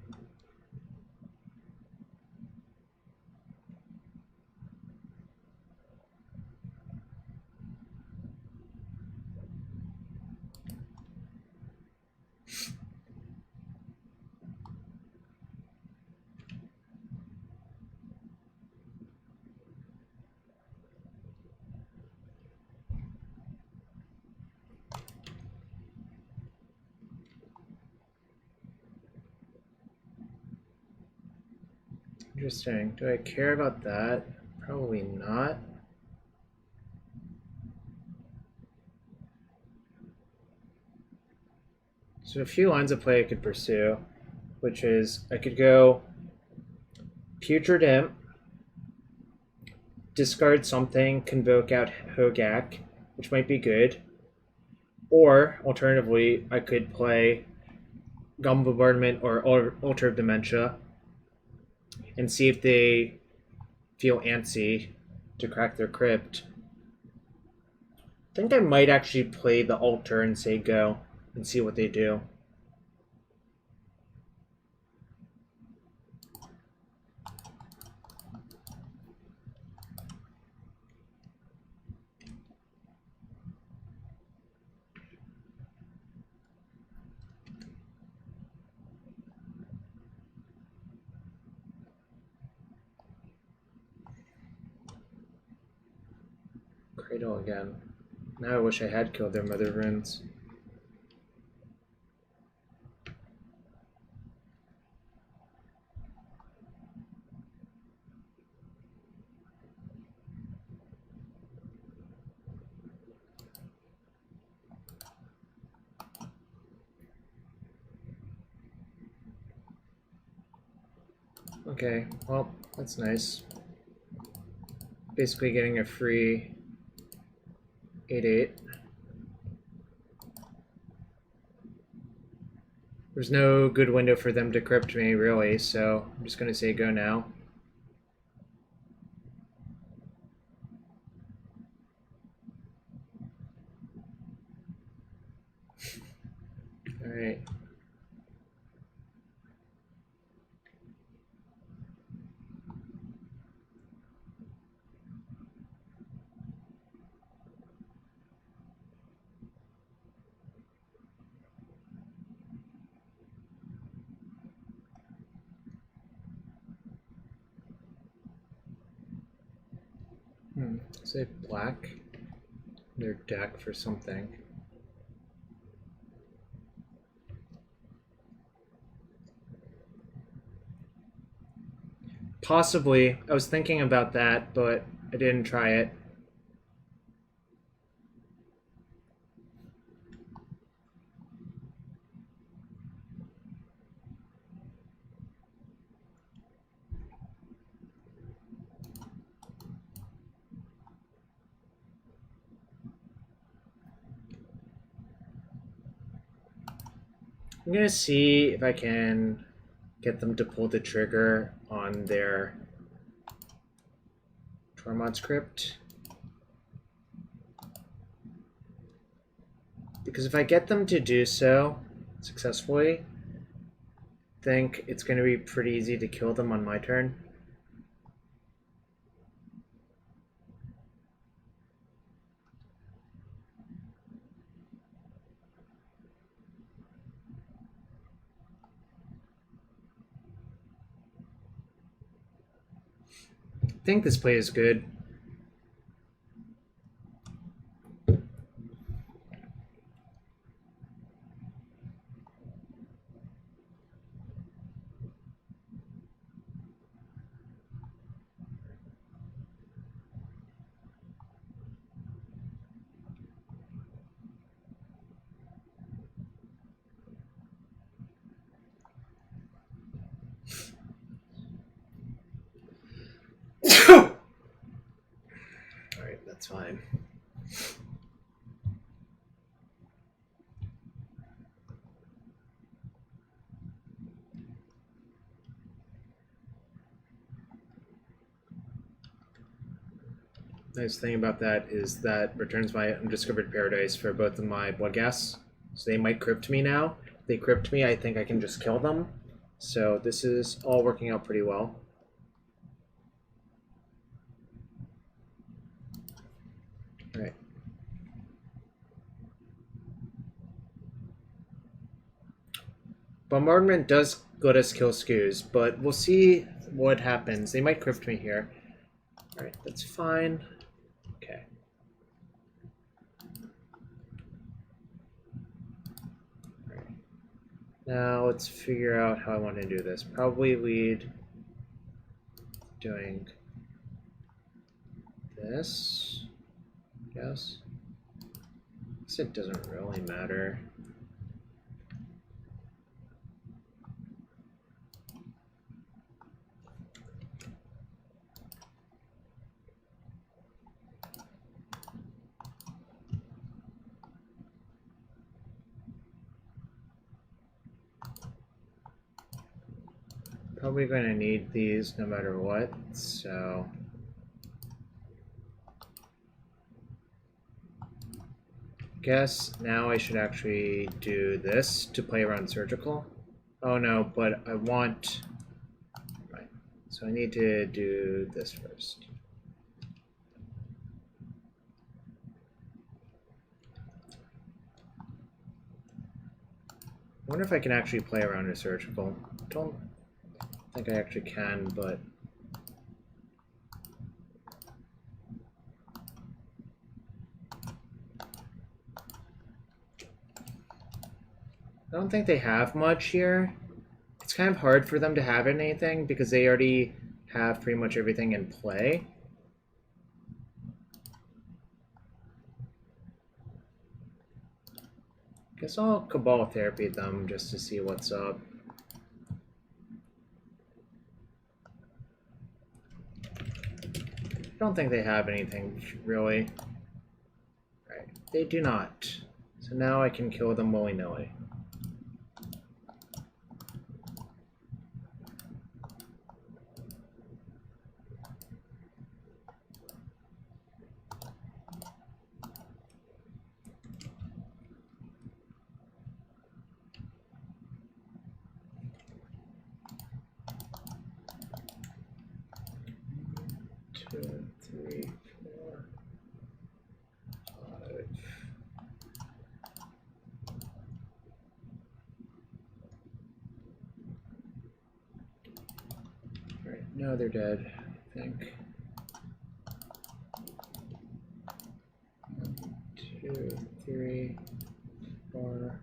Interesting. Do I care about that? Probably not. So a few lines of play I could pursue, which is I could go Putrid Imp, discard something, convoke out Hogaak, which might be good. Or, alternatively, I could play Goblin Bombardment or Altar of Dementia and see if they feel antsy to crack their crypt. I think I might actually play the Altar and say go and see what they do. Cradle again. Now I wish I had killed their mother runes. Okay, well, that's nice. Basically getting a free 8/8. There's no good window for them to crypt me, really, so I'm just going to say go now. Alright. Is it black? Their deck for something. Possibly. I was thinking about that, but I didn't try it. I'm gonna see if I can get them to pull the trigger on their Tormod's Crypt. Because if I get them to do so successfully, I think it's going to be pretty easy to kill them on my turn. I think this play is good. Alright, that's fine. Nice thing about that is that returns my Undiscovered Paradise for both of my Bloodghasts. So they might crypt me now. If they crypt me, I think I can just kill them. So this is all working out pretty well. Alright. Bombardment does let us kill skews, but we'll see what happens. They might crypt me here. Alright, that's fine. Okay. Alright. Now let's figure out how I want to do this. Probably lead doing this. Yes. I guess it doesn't really matter. Probably going to need these no matter what, so guess now I should actually do this to play around surgical. Oh no, but I want, right, so I need to do this first. I wonder if I can actually play around a surgical. Don't think I actually can, but I don't think they have much here. It's kind of hard for them to have anything because they already have pretty much everything in play. Guess I'll Cabal Therapy them just to see what's up. I don't think they have anything, really. Right, they do not. So now I can kill them willy-nilly. No, they're dead, I think. 1, 2, 3, 4.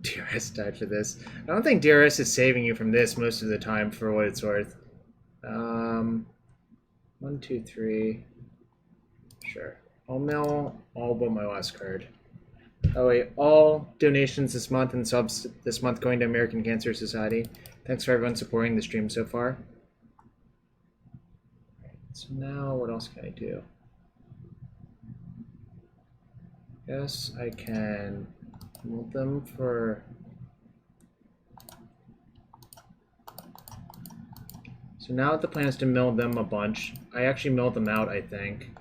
DRS died for this. I don't think DRS is saving you from this most of the time for what it's worth. 1, 2, 3. Sure. I'll mill all but my last card. Oh wait, all donations this month and subs this month going to American Cancer Society. Thanks for everyone supporting the stream so far. So now what else can I do? Guess I can move them for... So now the plan is to mill them a bunch. I actually milled them out, I think.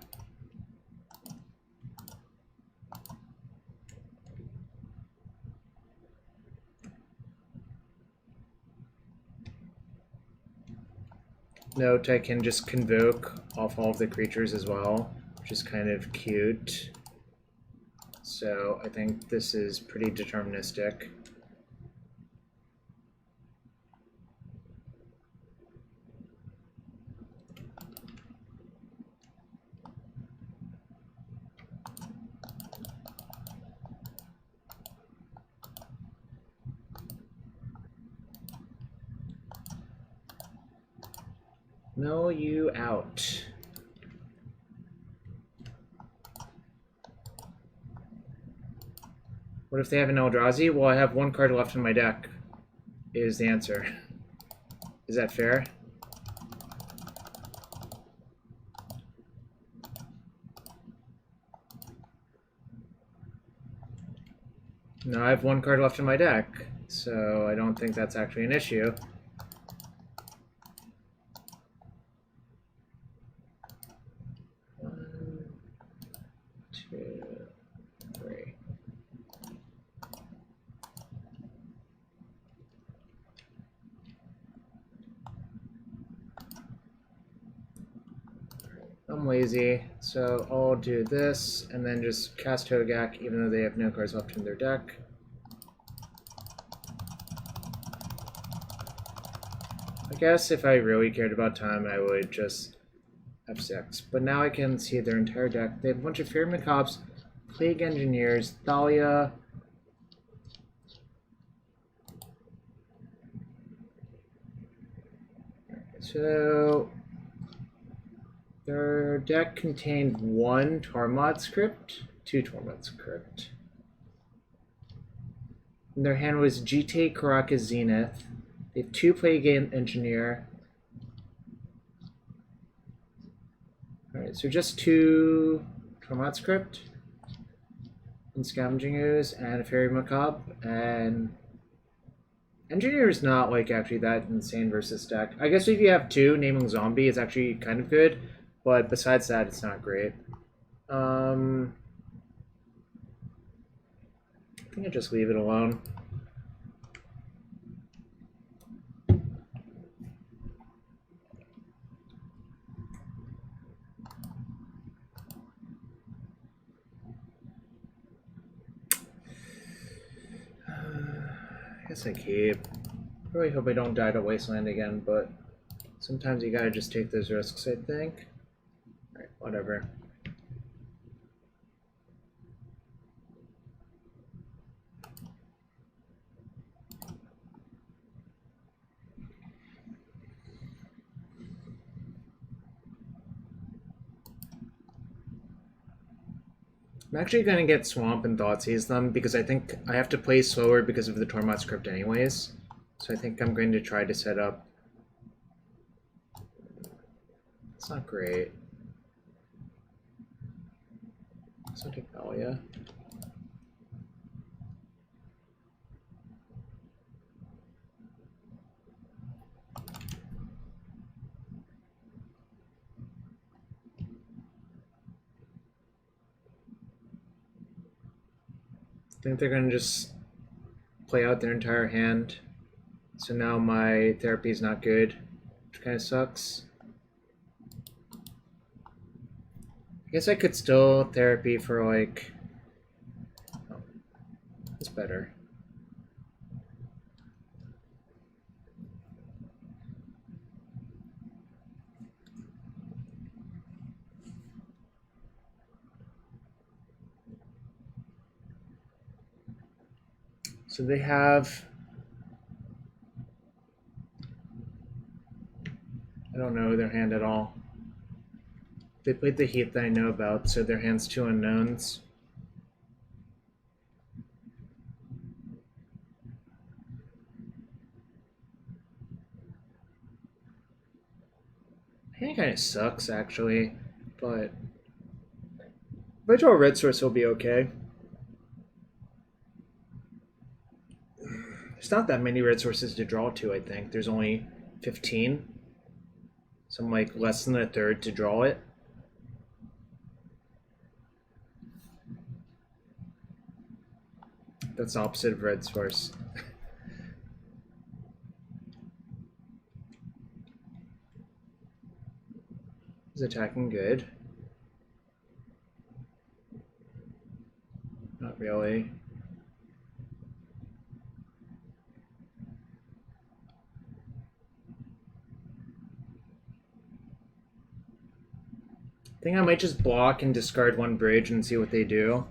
Note, I can just convoke off all of the creatures as well, which is kind of cute. So I think this is pretty deterministic. Mill you out. What if they have an Eldrazi? Well, I have one card left in my deck, is the answer. Is that fair? No, I have one card left in my deck, so I don't think that's actually an issue. I'm lazy, so I'll do this and then just cast Hogaak even though they have no cards left in their deck. I guess if I really cared about time, I would just F6. But now I can see their entire deck. They have a bunch of Fear Macabres, Plague Engineers, Thalia. So their deck contained 1 Tormod script, 2 Tormod script. And their hand was Jite Karaka Zenith. They have 2 Plague Engineer. Alright, so just 2 Tormod script, and Scavenging Ooze, and a Fairy Macabre, and Engineer is not like actually that insane versus deck. I guess if you have 2, naming Zombie is actually kind of good. But besides that, it's not great. I think I just leave it alone. I guess I keep. Really hope I don't die to Wasteland again, but sometimes you gotta just take those risks, I think. Alright, whatever. I'm actually going to get Swamp and Thoughtseize them because I think I have to play slower because of the Tormod script anyways. So I think I'm going to try to set up... It's not great. Let's not take Thalia. I think they're going to just play out their entire hand. So now my therapy is not good, which kind of sucks. I guess I could still therapy for like... Oh, it's better. So they have... I don't know their hand at all. They played the Heat that I know about, so their hand's 2 unknowns. I think it kind of sucks, actually, but if I draw a red source, it'll be okay. There's not that many red sources to draw to, I think. There's only 15. So I'm like less than a third to draw it. That's the opposite of red source. Is attacking good? Not really. I think I might just block and discard 1 bridge and see what they do.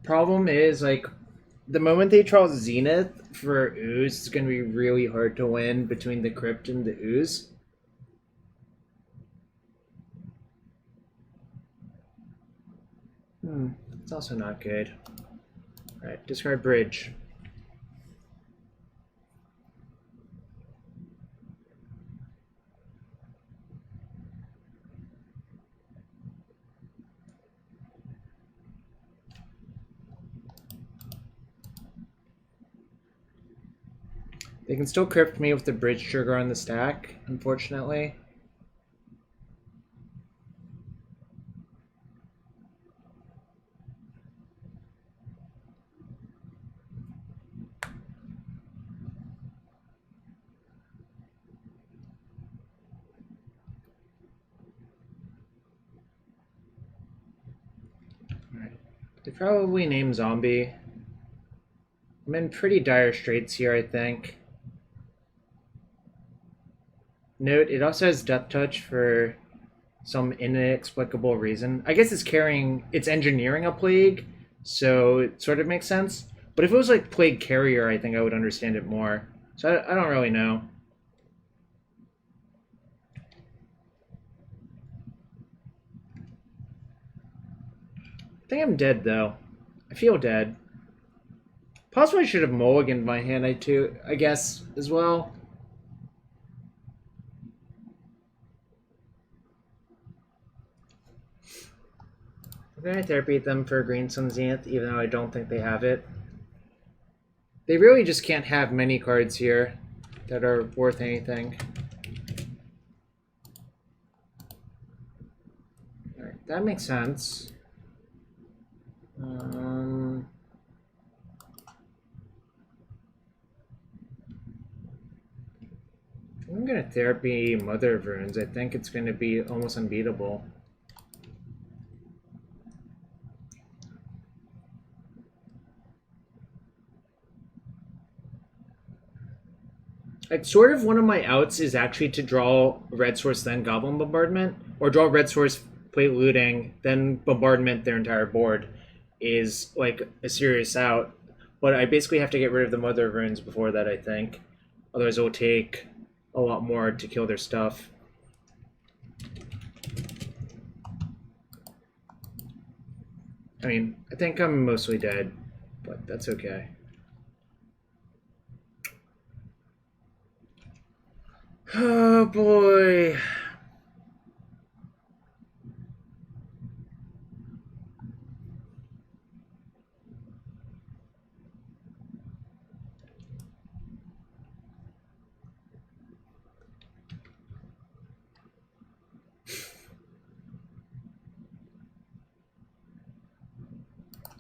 Problem is, like, the moment they draw Zenith for Ooze, it's going to be really hard to win between the Crypt and the Ooze. It's also not good. Alright, discard bridge. They can still crypt me with the bridge trigger on the stack, unfortunately. Alright. They probably name Zombie. I'm in pretty dire straits here, I think. Note, it also has Death Touch for some inexplicable reason. I guess it's engineering a plague, so it sort of makes sense. But if it was like Plague Carrier, I think I would understand it more. So I don't really know. I think I'm dead, though. I feel dead. Possibly I should have mulliganed my hand, I guess, as well. I'm going to therapy them for Green Sun Zenith, even though I don't think they have it. They really just can't have many cards here that are worth anything. Alright, that makes sense. I'm going to therapy Mother of Runes. I think it's going to be almost unbeatable. Like, sort of one of my outs is actually to draw red source, then Goblin Bombardment, or draw red source, play Looting, then Bombardment their entire board is like a serious out. But I basically have to get rid of the Mother of Runes before that, I think. Otherwise it will take a lot more to kill their stuff. I mean, I think I'm mostly dead, but that's okay. Oh boy.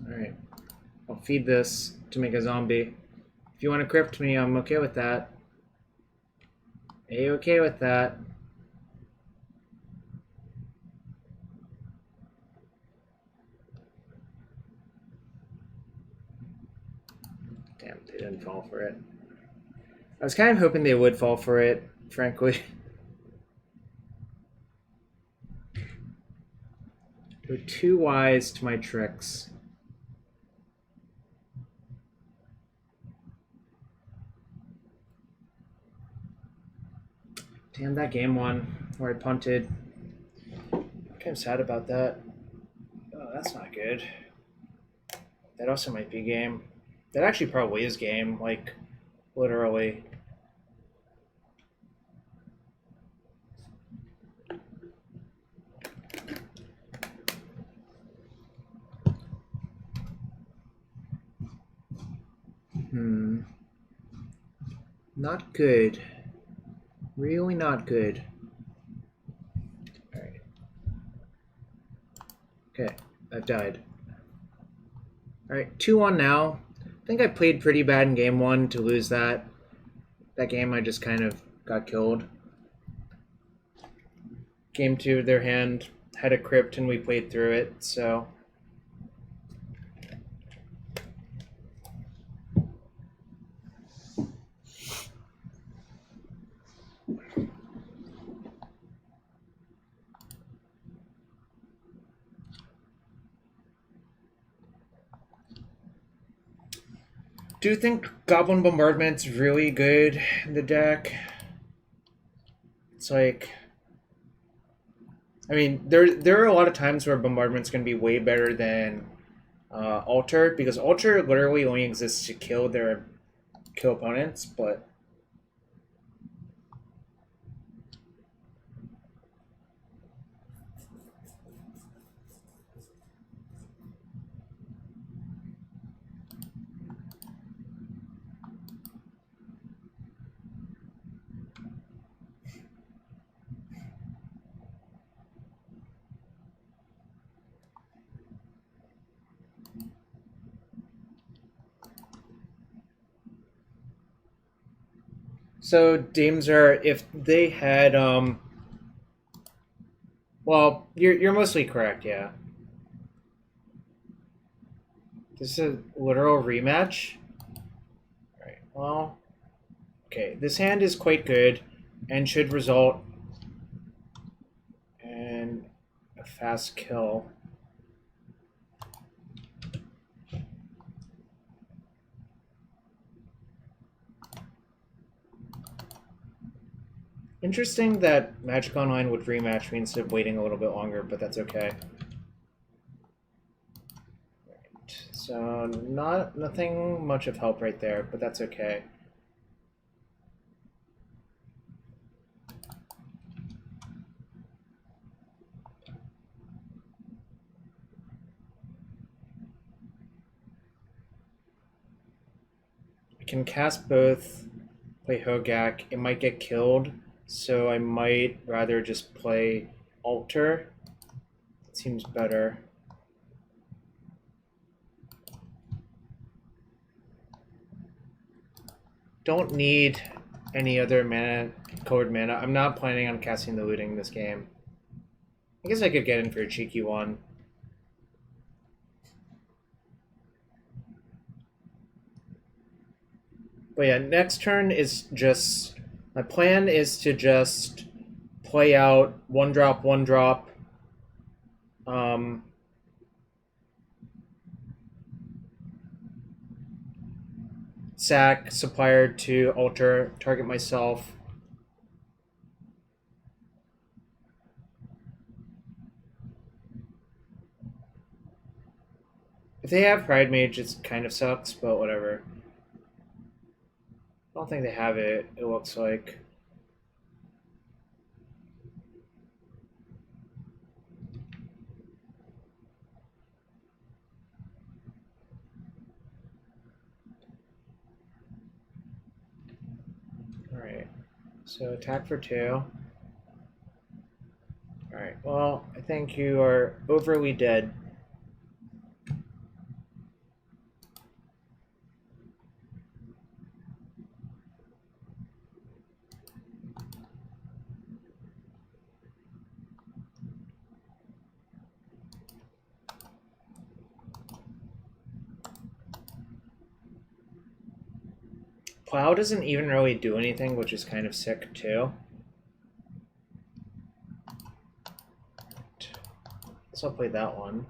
Alright. I'll feed this to make a zombie. If you want to crypt me, I'm okay with that. A-okay with that. Damn, they didn't fall for it. I was kind of hoping they would fall for it, frankly. too wise to my tricks. Damn, that game one where I punted. I'm kind of sad about that. Oh, that's not good. That also might be game. That actually probably is game, like, literally. Not good. Really not good. Alright. Okay, I've died. Alright, 2-1 now. I think I played pretty bad in game 1 to lose that. That game I just kind of got killed. Game 2, their hand had a crypt and we played through it, so... Do you think Goblin Bombardment's really good in the deck? It's like... I mean, there are a lot of times where Bombardment's going to be way better than Altar, because Altar literally only exists to kill opponents, but... So, Dames are, if they had, well, you're mostly correct, yeah. This is a literal rematch? Alright, well, okay, this hand is quite good and should result in a fast kill. Interesting that Magic Online would rematch me instead of waiting a little bit longer, but that's okay. Right. So nothing much of help right there, but that's okay. I can cast both, play Hogaak. It might get killed. So I might rather just play Altar. It seems better. Don't need any other colored mana. I'm not planning on casting the looting this game. I guess I could get in for a cheeky one. But yeah, next turn is just... My plan is to just play out 1-drop, 1-drop. Sack, Supplier to Altar, target myself. If they have Pride Mage, it kind of sucks, but whatever. I don't think they have it, it looks like. Alright, so attack for 2. Alright, well, I think you are overly dead. Plow doesn't even really do anything, which is kind of sick too. So I'll play that one.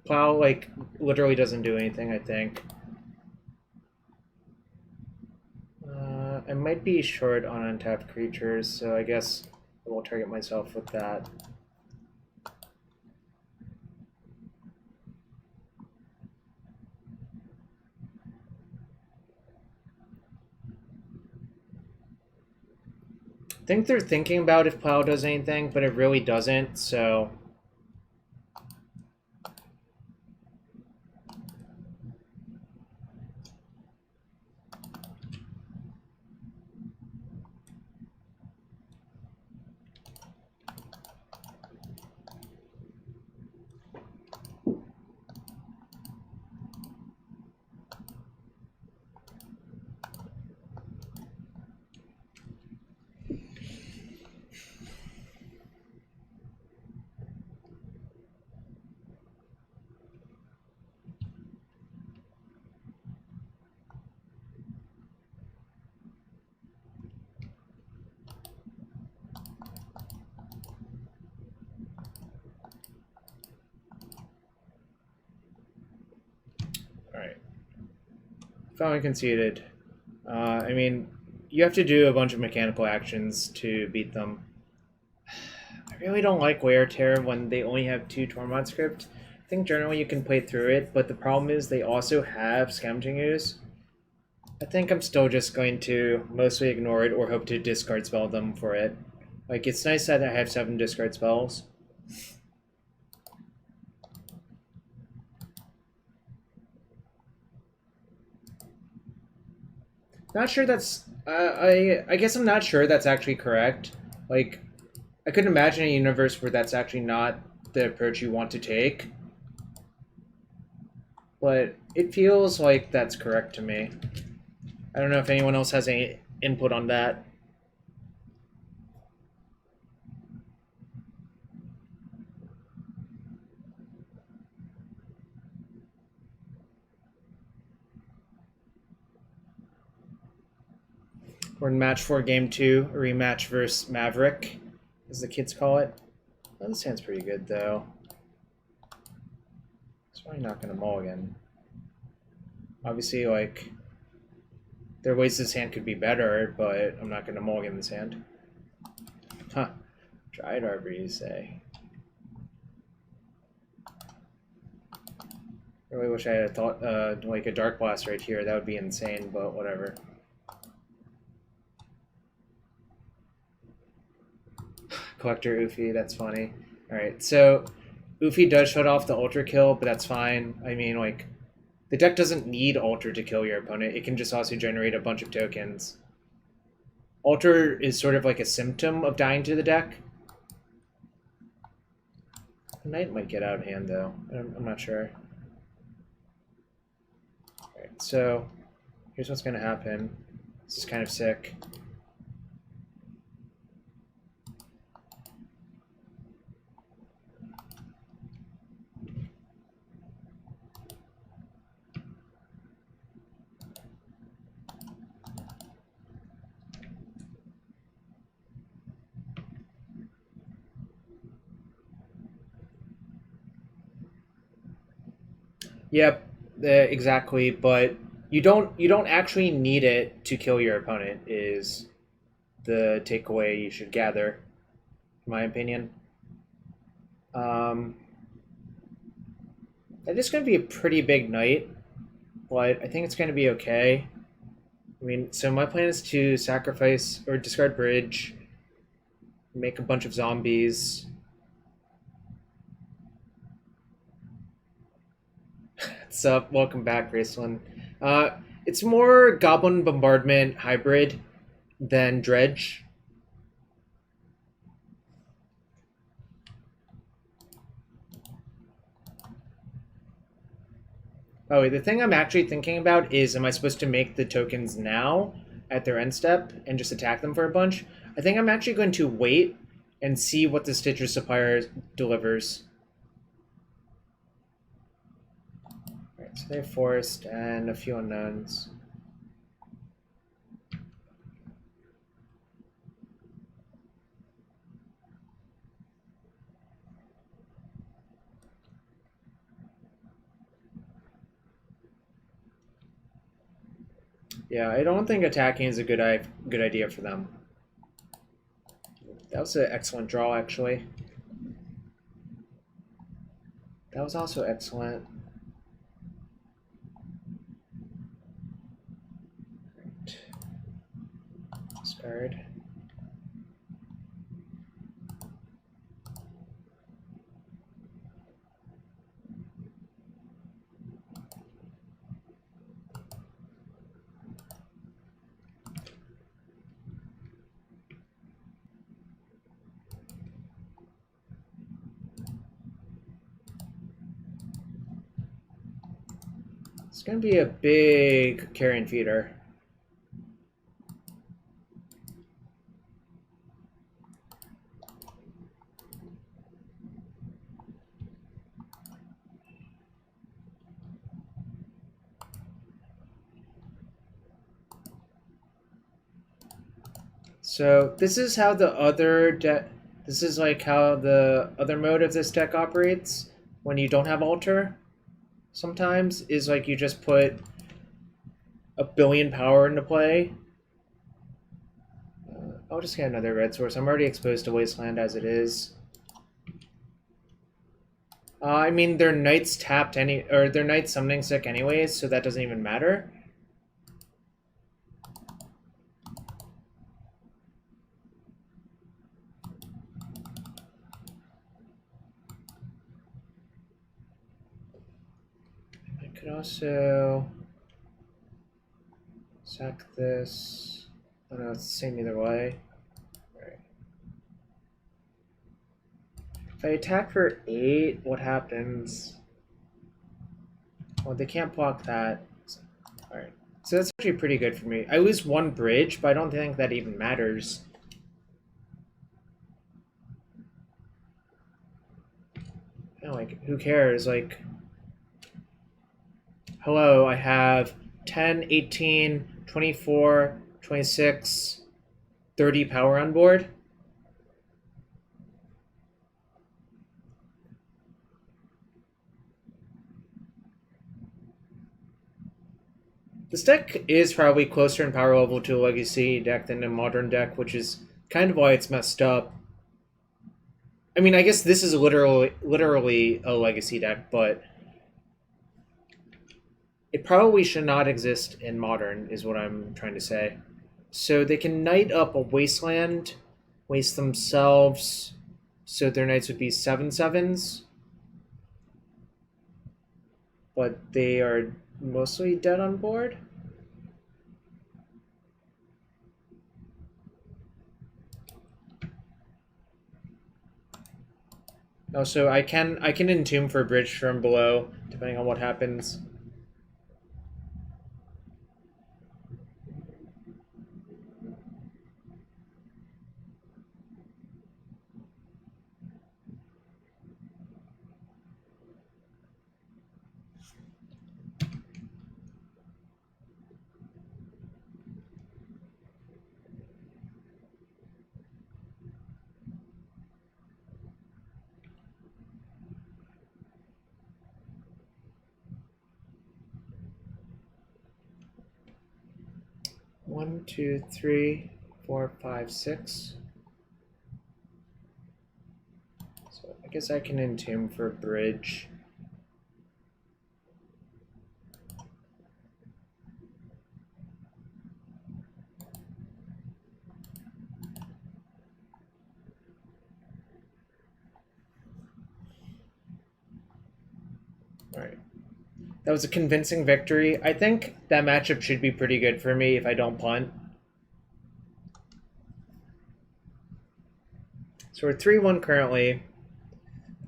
Plow, like, literally doesn't do anything, I think. I might be short on untapped creatures, so I guess I will target myself with that. I think they're thinking about if Plow does anything, but it really doesn't, so... Alright. Finally conceded. I mean, you have to do a bunch of mechanical actions to beat them. I really don't like Wear Tear when they only have 2 Tormod script. I think generally you can play through it, but the problem is they also have Scavenging Ooze. I think I'm still just going to mostly ignore it or hope to discard spell them for it. Like, it's nice that I have 7 discard spells. Not sure that's... I guess I'm not sure that's actually correct. Like, I couldn't imagine a universe where that's actually not the approach you want to take. But it feels like that's correct to me. I don't know if anyone else has any input on that. We're in match 4, game 2, a rematch versus Maverick, as the kids call it. Oh, this hand's pretty good, though. It's probably not going to mulligan. Obviously, like, there are ways this hand could be better, but I'm not going to mulligan this hand. Huh. Dryad Arbor, you say? I really wish I had like a Dark Blast right here. That would be insane, but whatever. Collector Oofy, that's funny. Alright, so Oofy does shut off the Ultra kill, but that's fine. I mean, like, the deck doesn't need Ultra to kill your opponent. It can just also generate a bunch of tokens. Ultra is sort of like a symptom of dying to the deck. The Knight might get out of hand, though. I'm not sure. Alright, so here's what's going to happen. This is kind of sick. Yep, exactly. But you don't actually need it to kill your opponent. Is the takeaway you should gather, in my opinion. That is going to be a pretty big night, but I think it's going to be okay. I mean, so my plan is to sacrifice or discard bridge, make a bunch of zombies. What's up? Welcome back, Graceland. It's more Goblin Bombardment hybrid than Dredge. Oh, the thing I'm actually thinking about is, am I supposed to make the tokens now at their end step and just attack them for a bunch? I think I'm actually going to wait and see what the Stitcher Supplier delivers. So they have Forest and a few unknowns. Yeah, I don't think attacking is a good idea for them. That was an excellent draw, actually. That was also excellent. Right. Discard. It's going to be a big Carrion Feeder. So this is how the other deck. This is like how the other mode of this deck operates when you don't have Altar. Sometimes is like you just put a billion power into play. I'll just get another red source. I'm already exposed to Wasteland as it is. I mean, their Knight's tapped their Knight's summoning sick anyways, so that doesn't even matter. I could also sack this. Oh no, it's the same either way. Right. If I attack for 8, what happens? Well, they can't block that. Alright. So that's actually pretty good for me. I lose 1 bridge, but I don't think that even matters. You know, like, who cares? Like, hello, I have 10, 18, 24, 26, 30 power on board. This deck is probably closer in power level to a Legacy deck than a Modern deck, which is kind of why it's messed up. I mean, I guess this is literally a Legacy deck, but it probably should not exist in Modern, is what I'm trying to say. So they can Knight up a Wasteland, waste themselves, so their Knights would be 7/7s. But they are mostly dead on board. Also, I can Entomb for a bridge from below, depending on what happens. One, two, three, 4, 5, 6. So I guess I can Entomb for a bridge. All right. That was a convincing victory. I think that matchup should be pretty good for me if I don't punt. So we're 3-1 currently.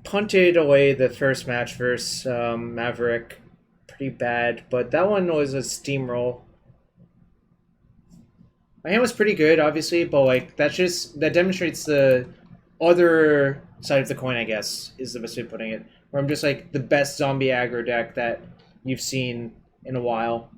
Punted away the first match versus Maverick. Pretty bad, but that one was a steamroll. My hand was pretty good, obviously, but like that demonstrates the other side of the coin, I guess, is the best way of putting it. Where I'm just like the best zombie aggro deck that you've seen in a while.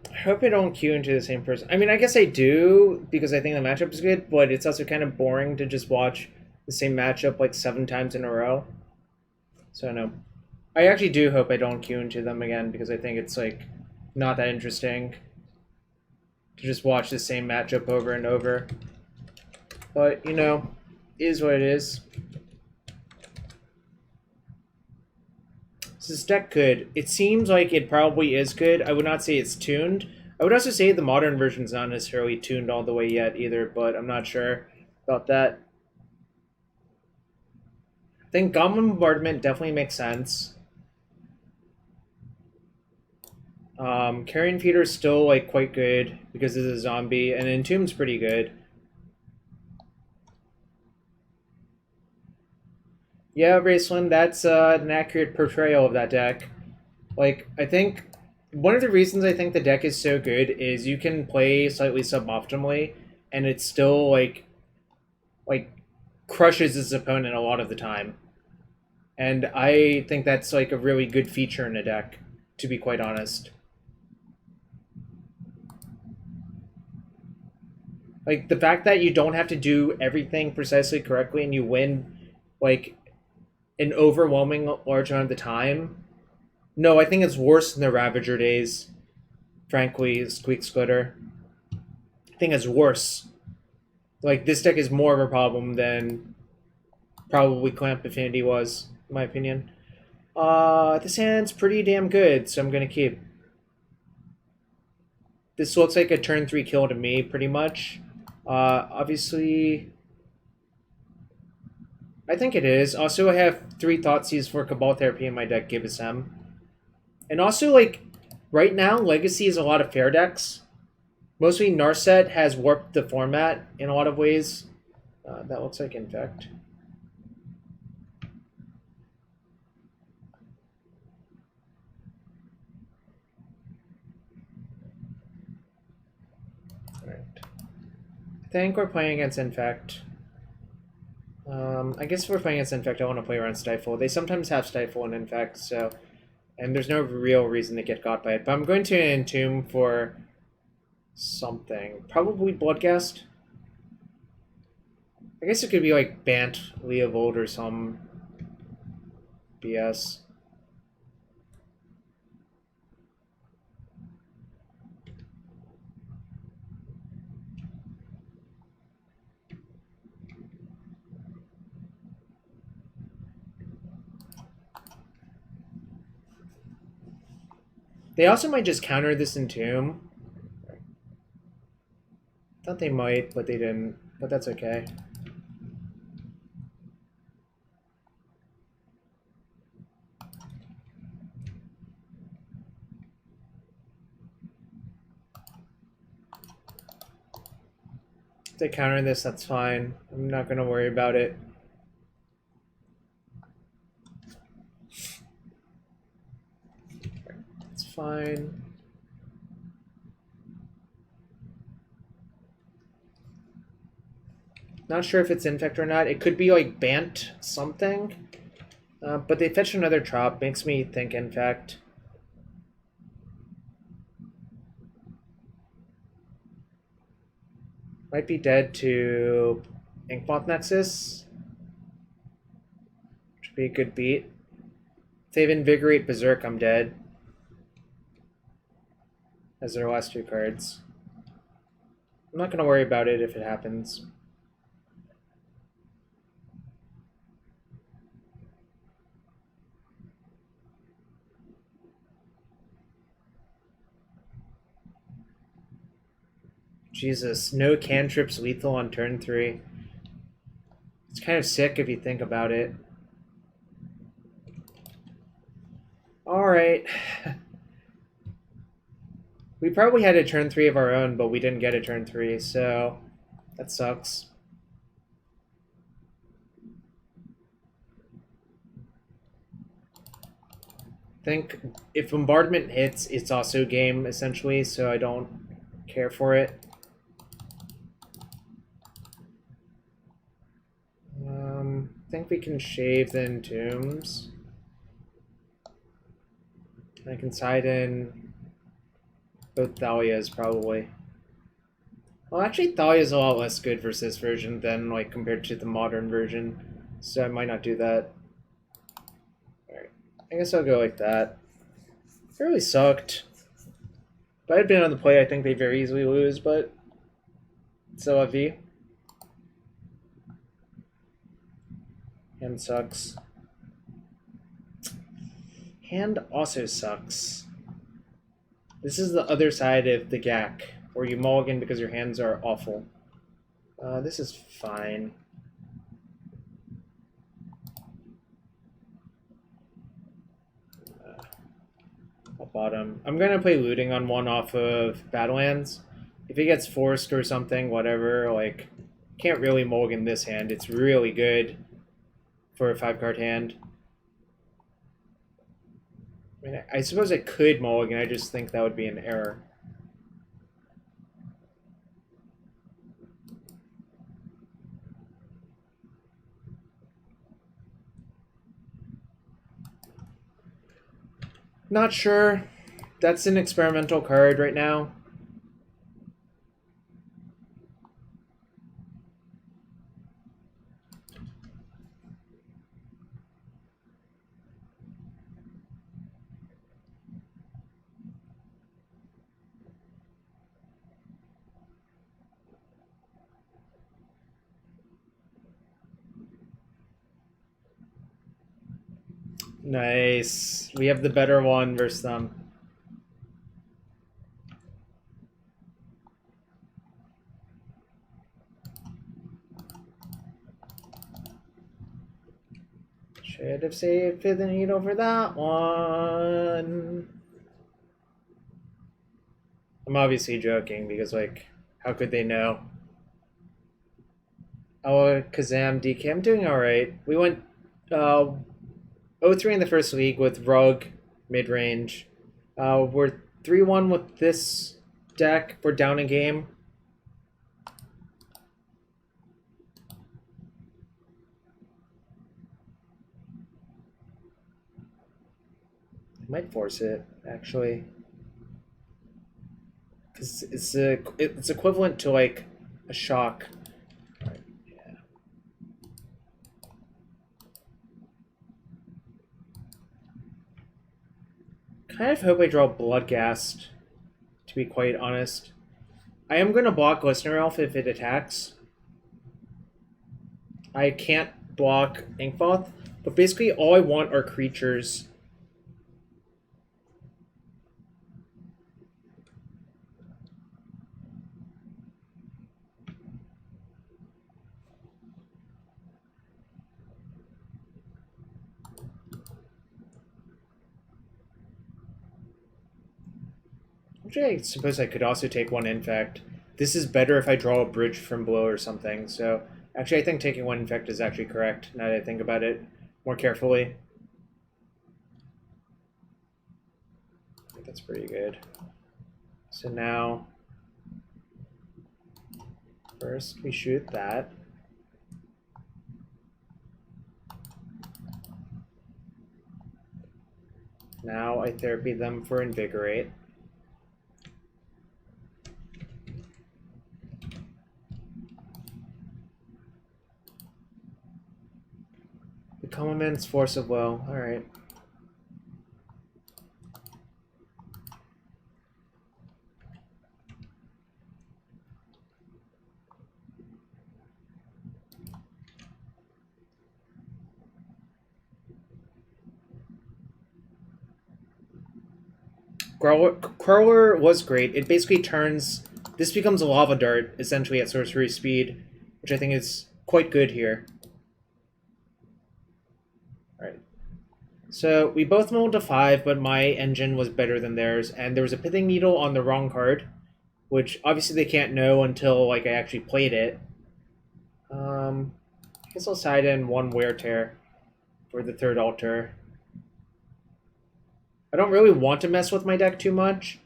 I hope I don't queue into the same person. I mean, I guess I do, because I think the matchup is good, but it's also kind of boring to just watch the same matchup like 7 times in a row. So no. I actually do hope I don't queue into them again, because I think it's like not that interesting to just watch the same matchup over and over. But, you know, is what it is. Is this deck good? It seems like it probably is good. I would not say it's tuned. I would also say the modern version's not necessarily tuned all the way yet either, but I'm not sure about that. I think Goblin Bombardment definitely makes sense. Carrion Feeder is still like quite good because it's a zombie, and Entomb's pretty good. Yeah, Raceland, that's an accurate portrayal of that deck. Like, I think one of the reasons I think the deck is so good is you can play slightly suboptimally, and it still like crushes its opponent a lot of the time. And I think that's like a really good feature in a deck, to be quite honest. Like, the fact that you don't have to do everything precisely correctly and you win, like, an overwhelming large amount of the time. No, I think it's worse than the Ravager days, frankly, Squeak Splitter. I think it's worse. Like, this deck is more of a problem than probably Clamp Affinity was, in my opinion. This hand's pretty damn good, so I'm gonna keep. This looks like a turn 3 kill to me, pretty much. Obviously, I think it is. Also, I have 3 Thoughtseize for Cabal Therapy in my deck, Gibbous-M. And also, like, right now, Legacy is a lot of fair decks. Mostly Narset has warped the format in a lot of ways. That looks like Infect. Alright. I think we're playing against Infect. I guess if we're playing against Infect, I want to play around Stifle. They sometimes have Stifle and Infect, so... And there's no real reason to get got by it. But I'm going to Entomb for something. Probably Bloodghast. I guess it could be like Bant, Leovold, or some BS. They also might just counter this Entomb. Thought they might, but they didn't. But that's okay. If they counter this, that's fine. I'm not going to worry about it. It's fine. Not sure if it's Infect or not. It could be like Bant something. But they fetched another Trop. Makes me think Infect. Might be dead to Inkmoth Nexus. Which would be a good beat. If they have Invigorate Berserk, I'm dead. As their last 2 cards. I'm not going to worry about it if it happens. Jesus, no cantrips lethal on turn 3. It's kind of sick if you think about it. Alright. We probably had a turn 3 of our own, but we didn't get a turn 3, so that sucks. think if Bombardment hits, it's also game, essentially, so I don't care for it. I think we can shave the Entombs. I can side in both Thalias, probably. Well, actually, Thalia is a lot less good versus this version than, like, compared to the modern version, so I might not do that. Alright, I guess I'll go like that. It really sucked. If I had been on the play, I think they'd very easily lose, but so a V. Hand sucks. Hand also sucks. This is the other side of the Gack, where you mulligan because your hands are awful. This is fine. I'll bottom. I'm gonna play looting on one off of Badlands. If it gets forced or something, whatever, like, can't really mulligan this hand. It's really good for a 5-card hand. I mean, I suppose I could mulligan, I just think that would be an error. Not sure. That's an experimental card right now. Nice. We have the better one versus them. Should have saved the needle for that one. I'm obviously joking because, like, how could they know? Oh, Kazam DK. I'm doing alright. We went 0-3 in the first league with Rug mid-range. We're 3-1 with this deck. We're down a game. I might force it, actually. Because it's equivalent to, like, a shock. Right, yeah. Kind of hope I draw Bloodghast, to be quite honest. I am going to block Listener Elf if it attacks. I can't block Inkmoth, but basically all I want are creatures. Actually, I suppose I could also take one Infect. This is better if I draw a bridge from below or something, so actually I think taking one Infect is actually correct, now that I think about it more carefully. I think that's pretty good. So now, first we shoot that. Now I therapy them for Invigorate. Become immense force of will. Alright. Gravecrawler was great. It basically turns... This becomes a lava dart, essentially, at sorcery speed, which I think is quite good here. Alright. So, we both rolled a 5, but my engine was better than theirs, and there was a Pithing Needle on the wrong card, which obviously they can't know until, like, I actually played it. I guess I'll side in one Wear Tear for the third altar. I don't really want to mess with my deck too much,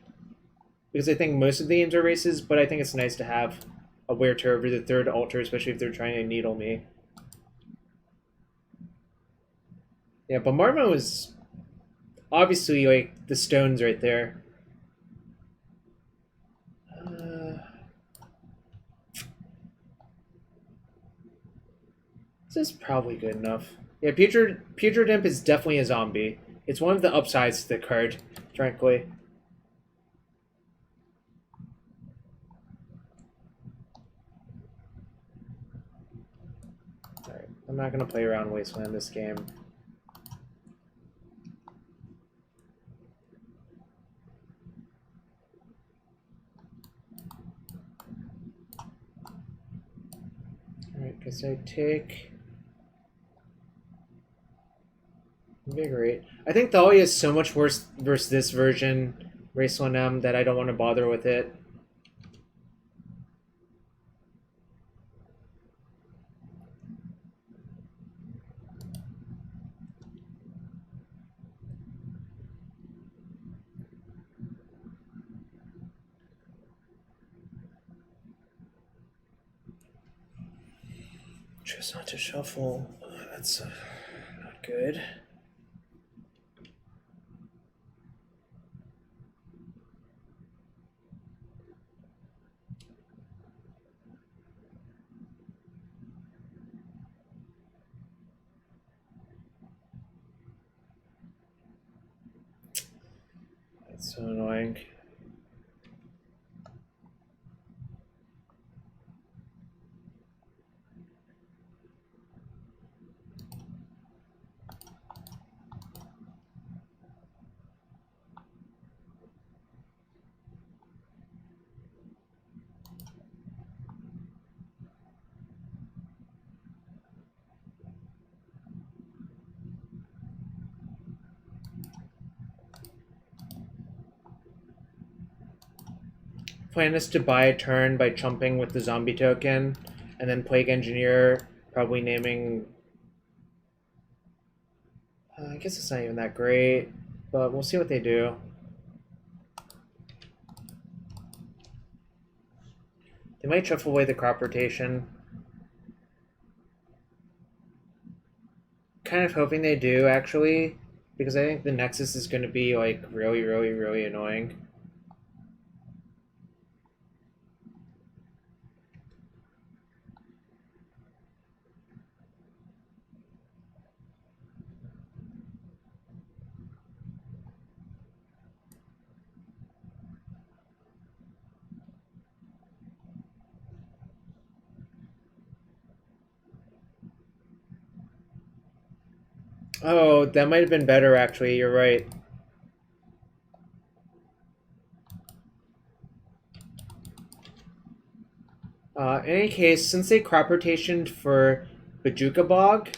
because I think most of the games are races, but I think it's nice to have a wear to over the third altar, especially if they're trying to needle me. Yeah, Bombardment was obviously like the stones right there. This is probably good enough. Yeah, Putrid Imp is definitely a zombie. It's one of the upsides to the card, frankly. Alright, I'm not going to play around Wasteland this game. Alright, guess I take... Invigorate. I think Thalia is so much worse versus this version, Wasteland M, that I don't want to bother with it. Choose not to shuffle. That's not good. That's so annoying. Plan is to buy a turn by chumping with the zombie token, and then Plague Engineer, probably naming... I guess it's not even that great, but we'll see what they do. They might shuffle away the crop rotation. Kind of hoping they do, actually, because I think the Nexus is going to be, like, really, really, really annoying. Oh, that might have been better, actually. You're right. In any case, since they crop rotationed for Bajuka Bog,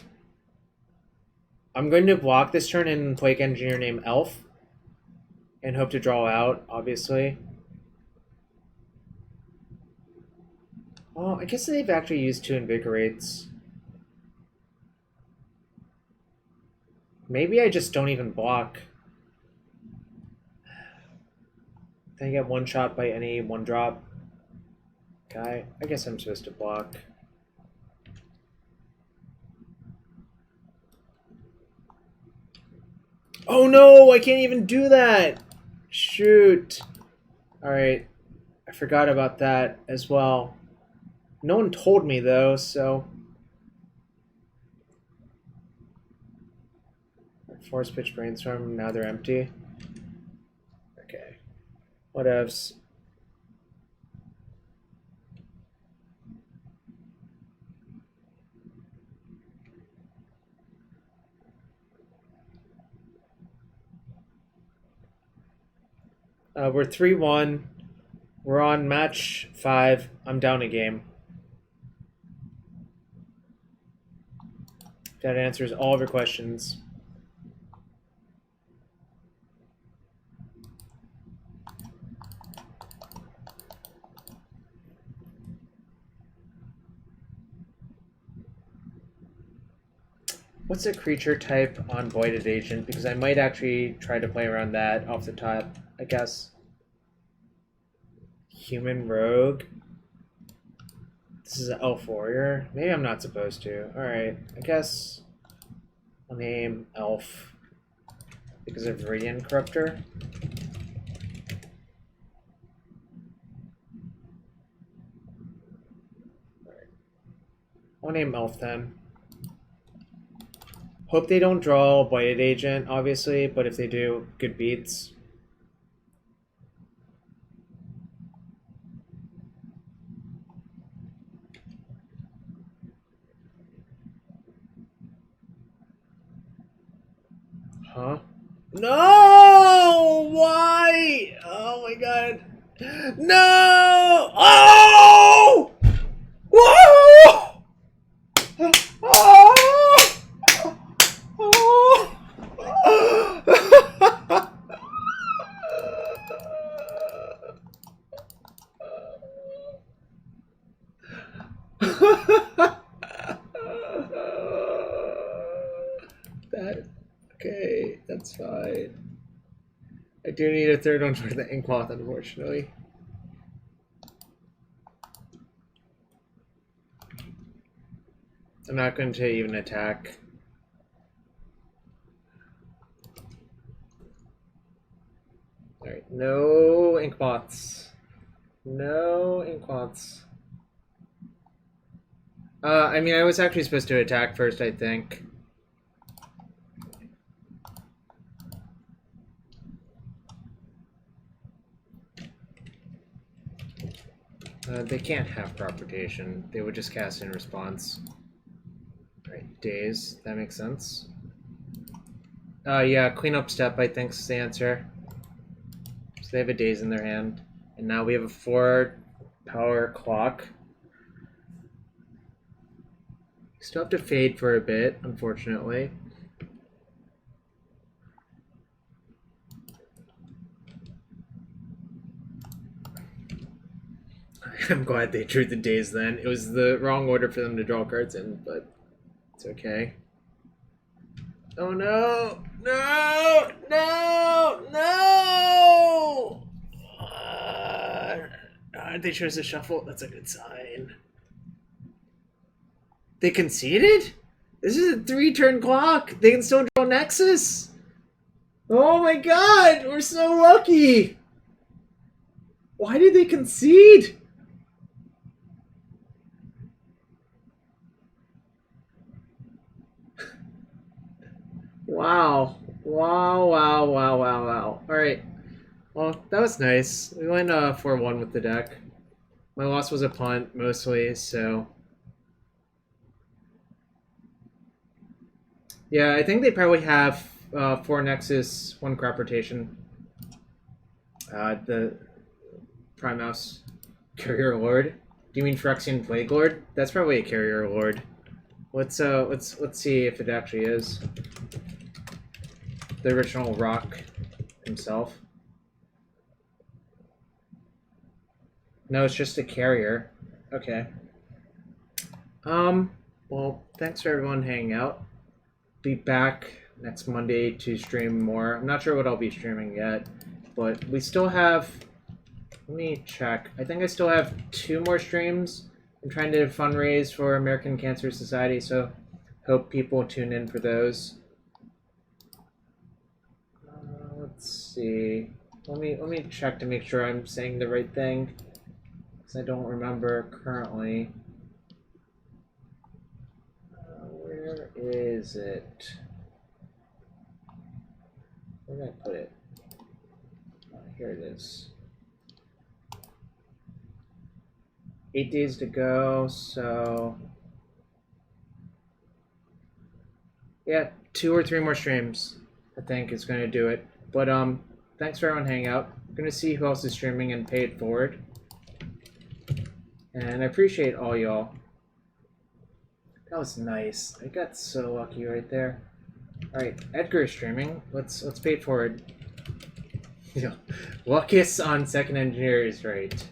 I'm going to block this turn and Plague Engineer name Elf, and hope to draw out, obviously. Well, I guess they've actually used 2 Invigorates. Maybe I just don't even block. Then I get one shot by any 1-drop guy. I guess I'm supposed to block. Oh no, I can't even do that! Shoot. Alright, I forgot about that as well. No one told me though, so... Force Pitch Brainstorm, now they're empty. Okay. Whatevs. We're 3-1. We're on match 5. I'm down a game. That answers all of your questions. What's a creature type on Voided Agent? Because I might actually try to play around that off the top, I guess. Human Rogue. This is an Elf Warrior. Maybe I'm not supposed to. Alright, I guess I'll name Elf because of Viridian Corruptor. Alright. I'll name Elf then. Hope they don't draw Voided Agent, obviously, but if they do, good beats. Huh? No! Why? Oh my god. No! Oh! Whoa! Oh! Okay, that's fine. I do need a third one for the Inkmoth, unfortunately. I'm not going to even attack. Alright, no Inkmoths. No Inkmoths. I mean, I was actually supposed to attack first, I think. They can't have propagation. They would just cast in response. Alright, daze. That makes sense. Yeah, cleanup step, I think, is the answer. So they have a daze in their hand. And now we have a 4-power clock. Still have to fade for a bit, unfortunately. I'm glad they drew the days then. It was the wrong order for them to draw cards in, but it's okay. Oh no! No! No! No! They chose to shuffle. That's a good sign. They conceded? This is a 3-turn clock. They can still draw Nexus. Oh my god! We're so lucky! Why did they concede? Wow. Wow, wow, wow, wow, wow. Alright. Well, that was nice. We went 4-1 with the deck. My loss was a punt, mostly, so... Yeah, I think they probably have 4 Nexus, 1 crop rotation. The Prime Mouse Carrier Lord. Do you mean Phyrexian Plague Lord? That's probably a Carrier Lord. Let's see if it actually is. The original Rock himself. No, it's just a carrier. Okay. Well, thanks for everyone hanging out. Be back next Monday to stream more. I'm not sure what I'll be streaming yet, but we still have... Let me check. I think I still have 2 more streams. I'm trying to fundraise for American Cancer Society, so hope people tune in for those. Let's see. Let me check to make sure I'm saying the right thing, because I don't remember currently. Where is it? Where did I put it? Here it is. 8 days to go, so... Yeah, 2 or 3 more streams, I think, is going to do it. But, thanks for everyone hanging out. I'm going to see who else is streaming and pay it forward. And I appreciate all y'all. That was nice. I got so lucky right there. Alright, Edgar is streaming. Let's pay it forward. Yeah. Luckiest on second engineer is right.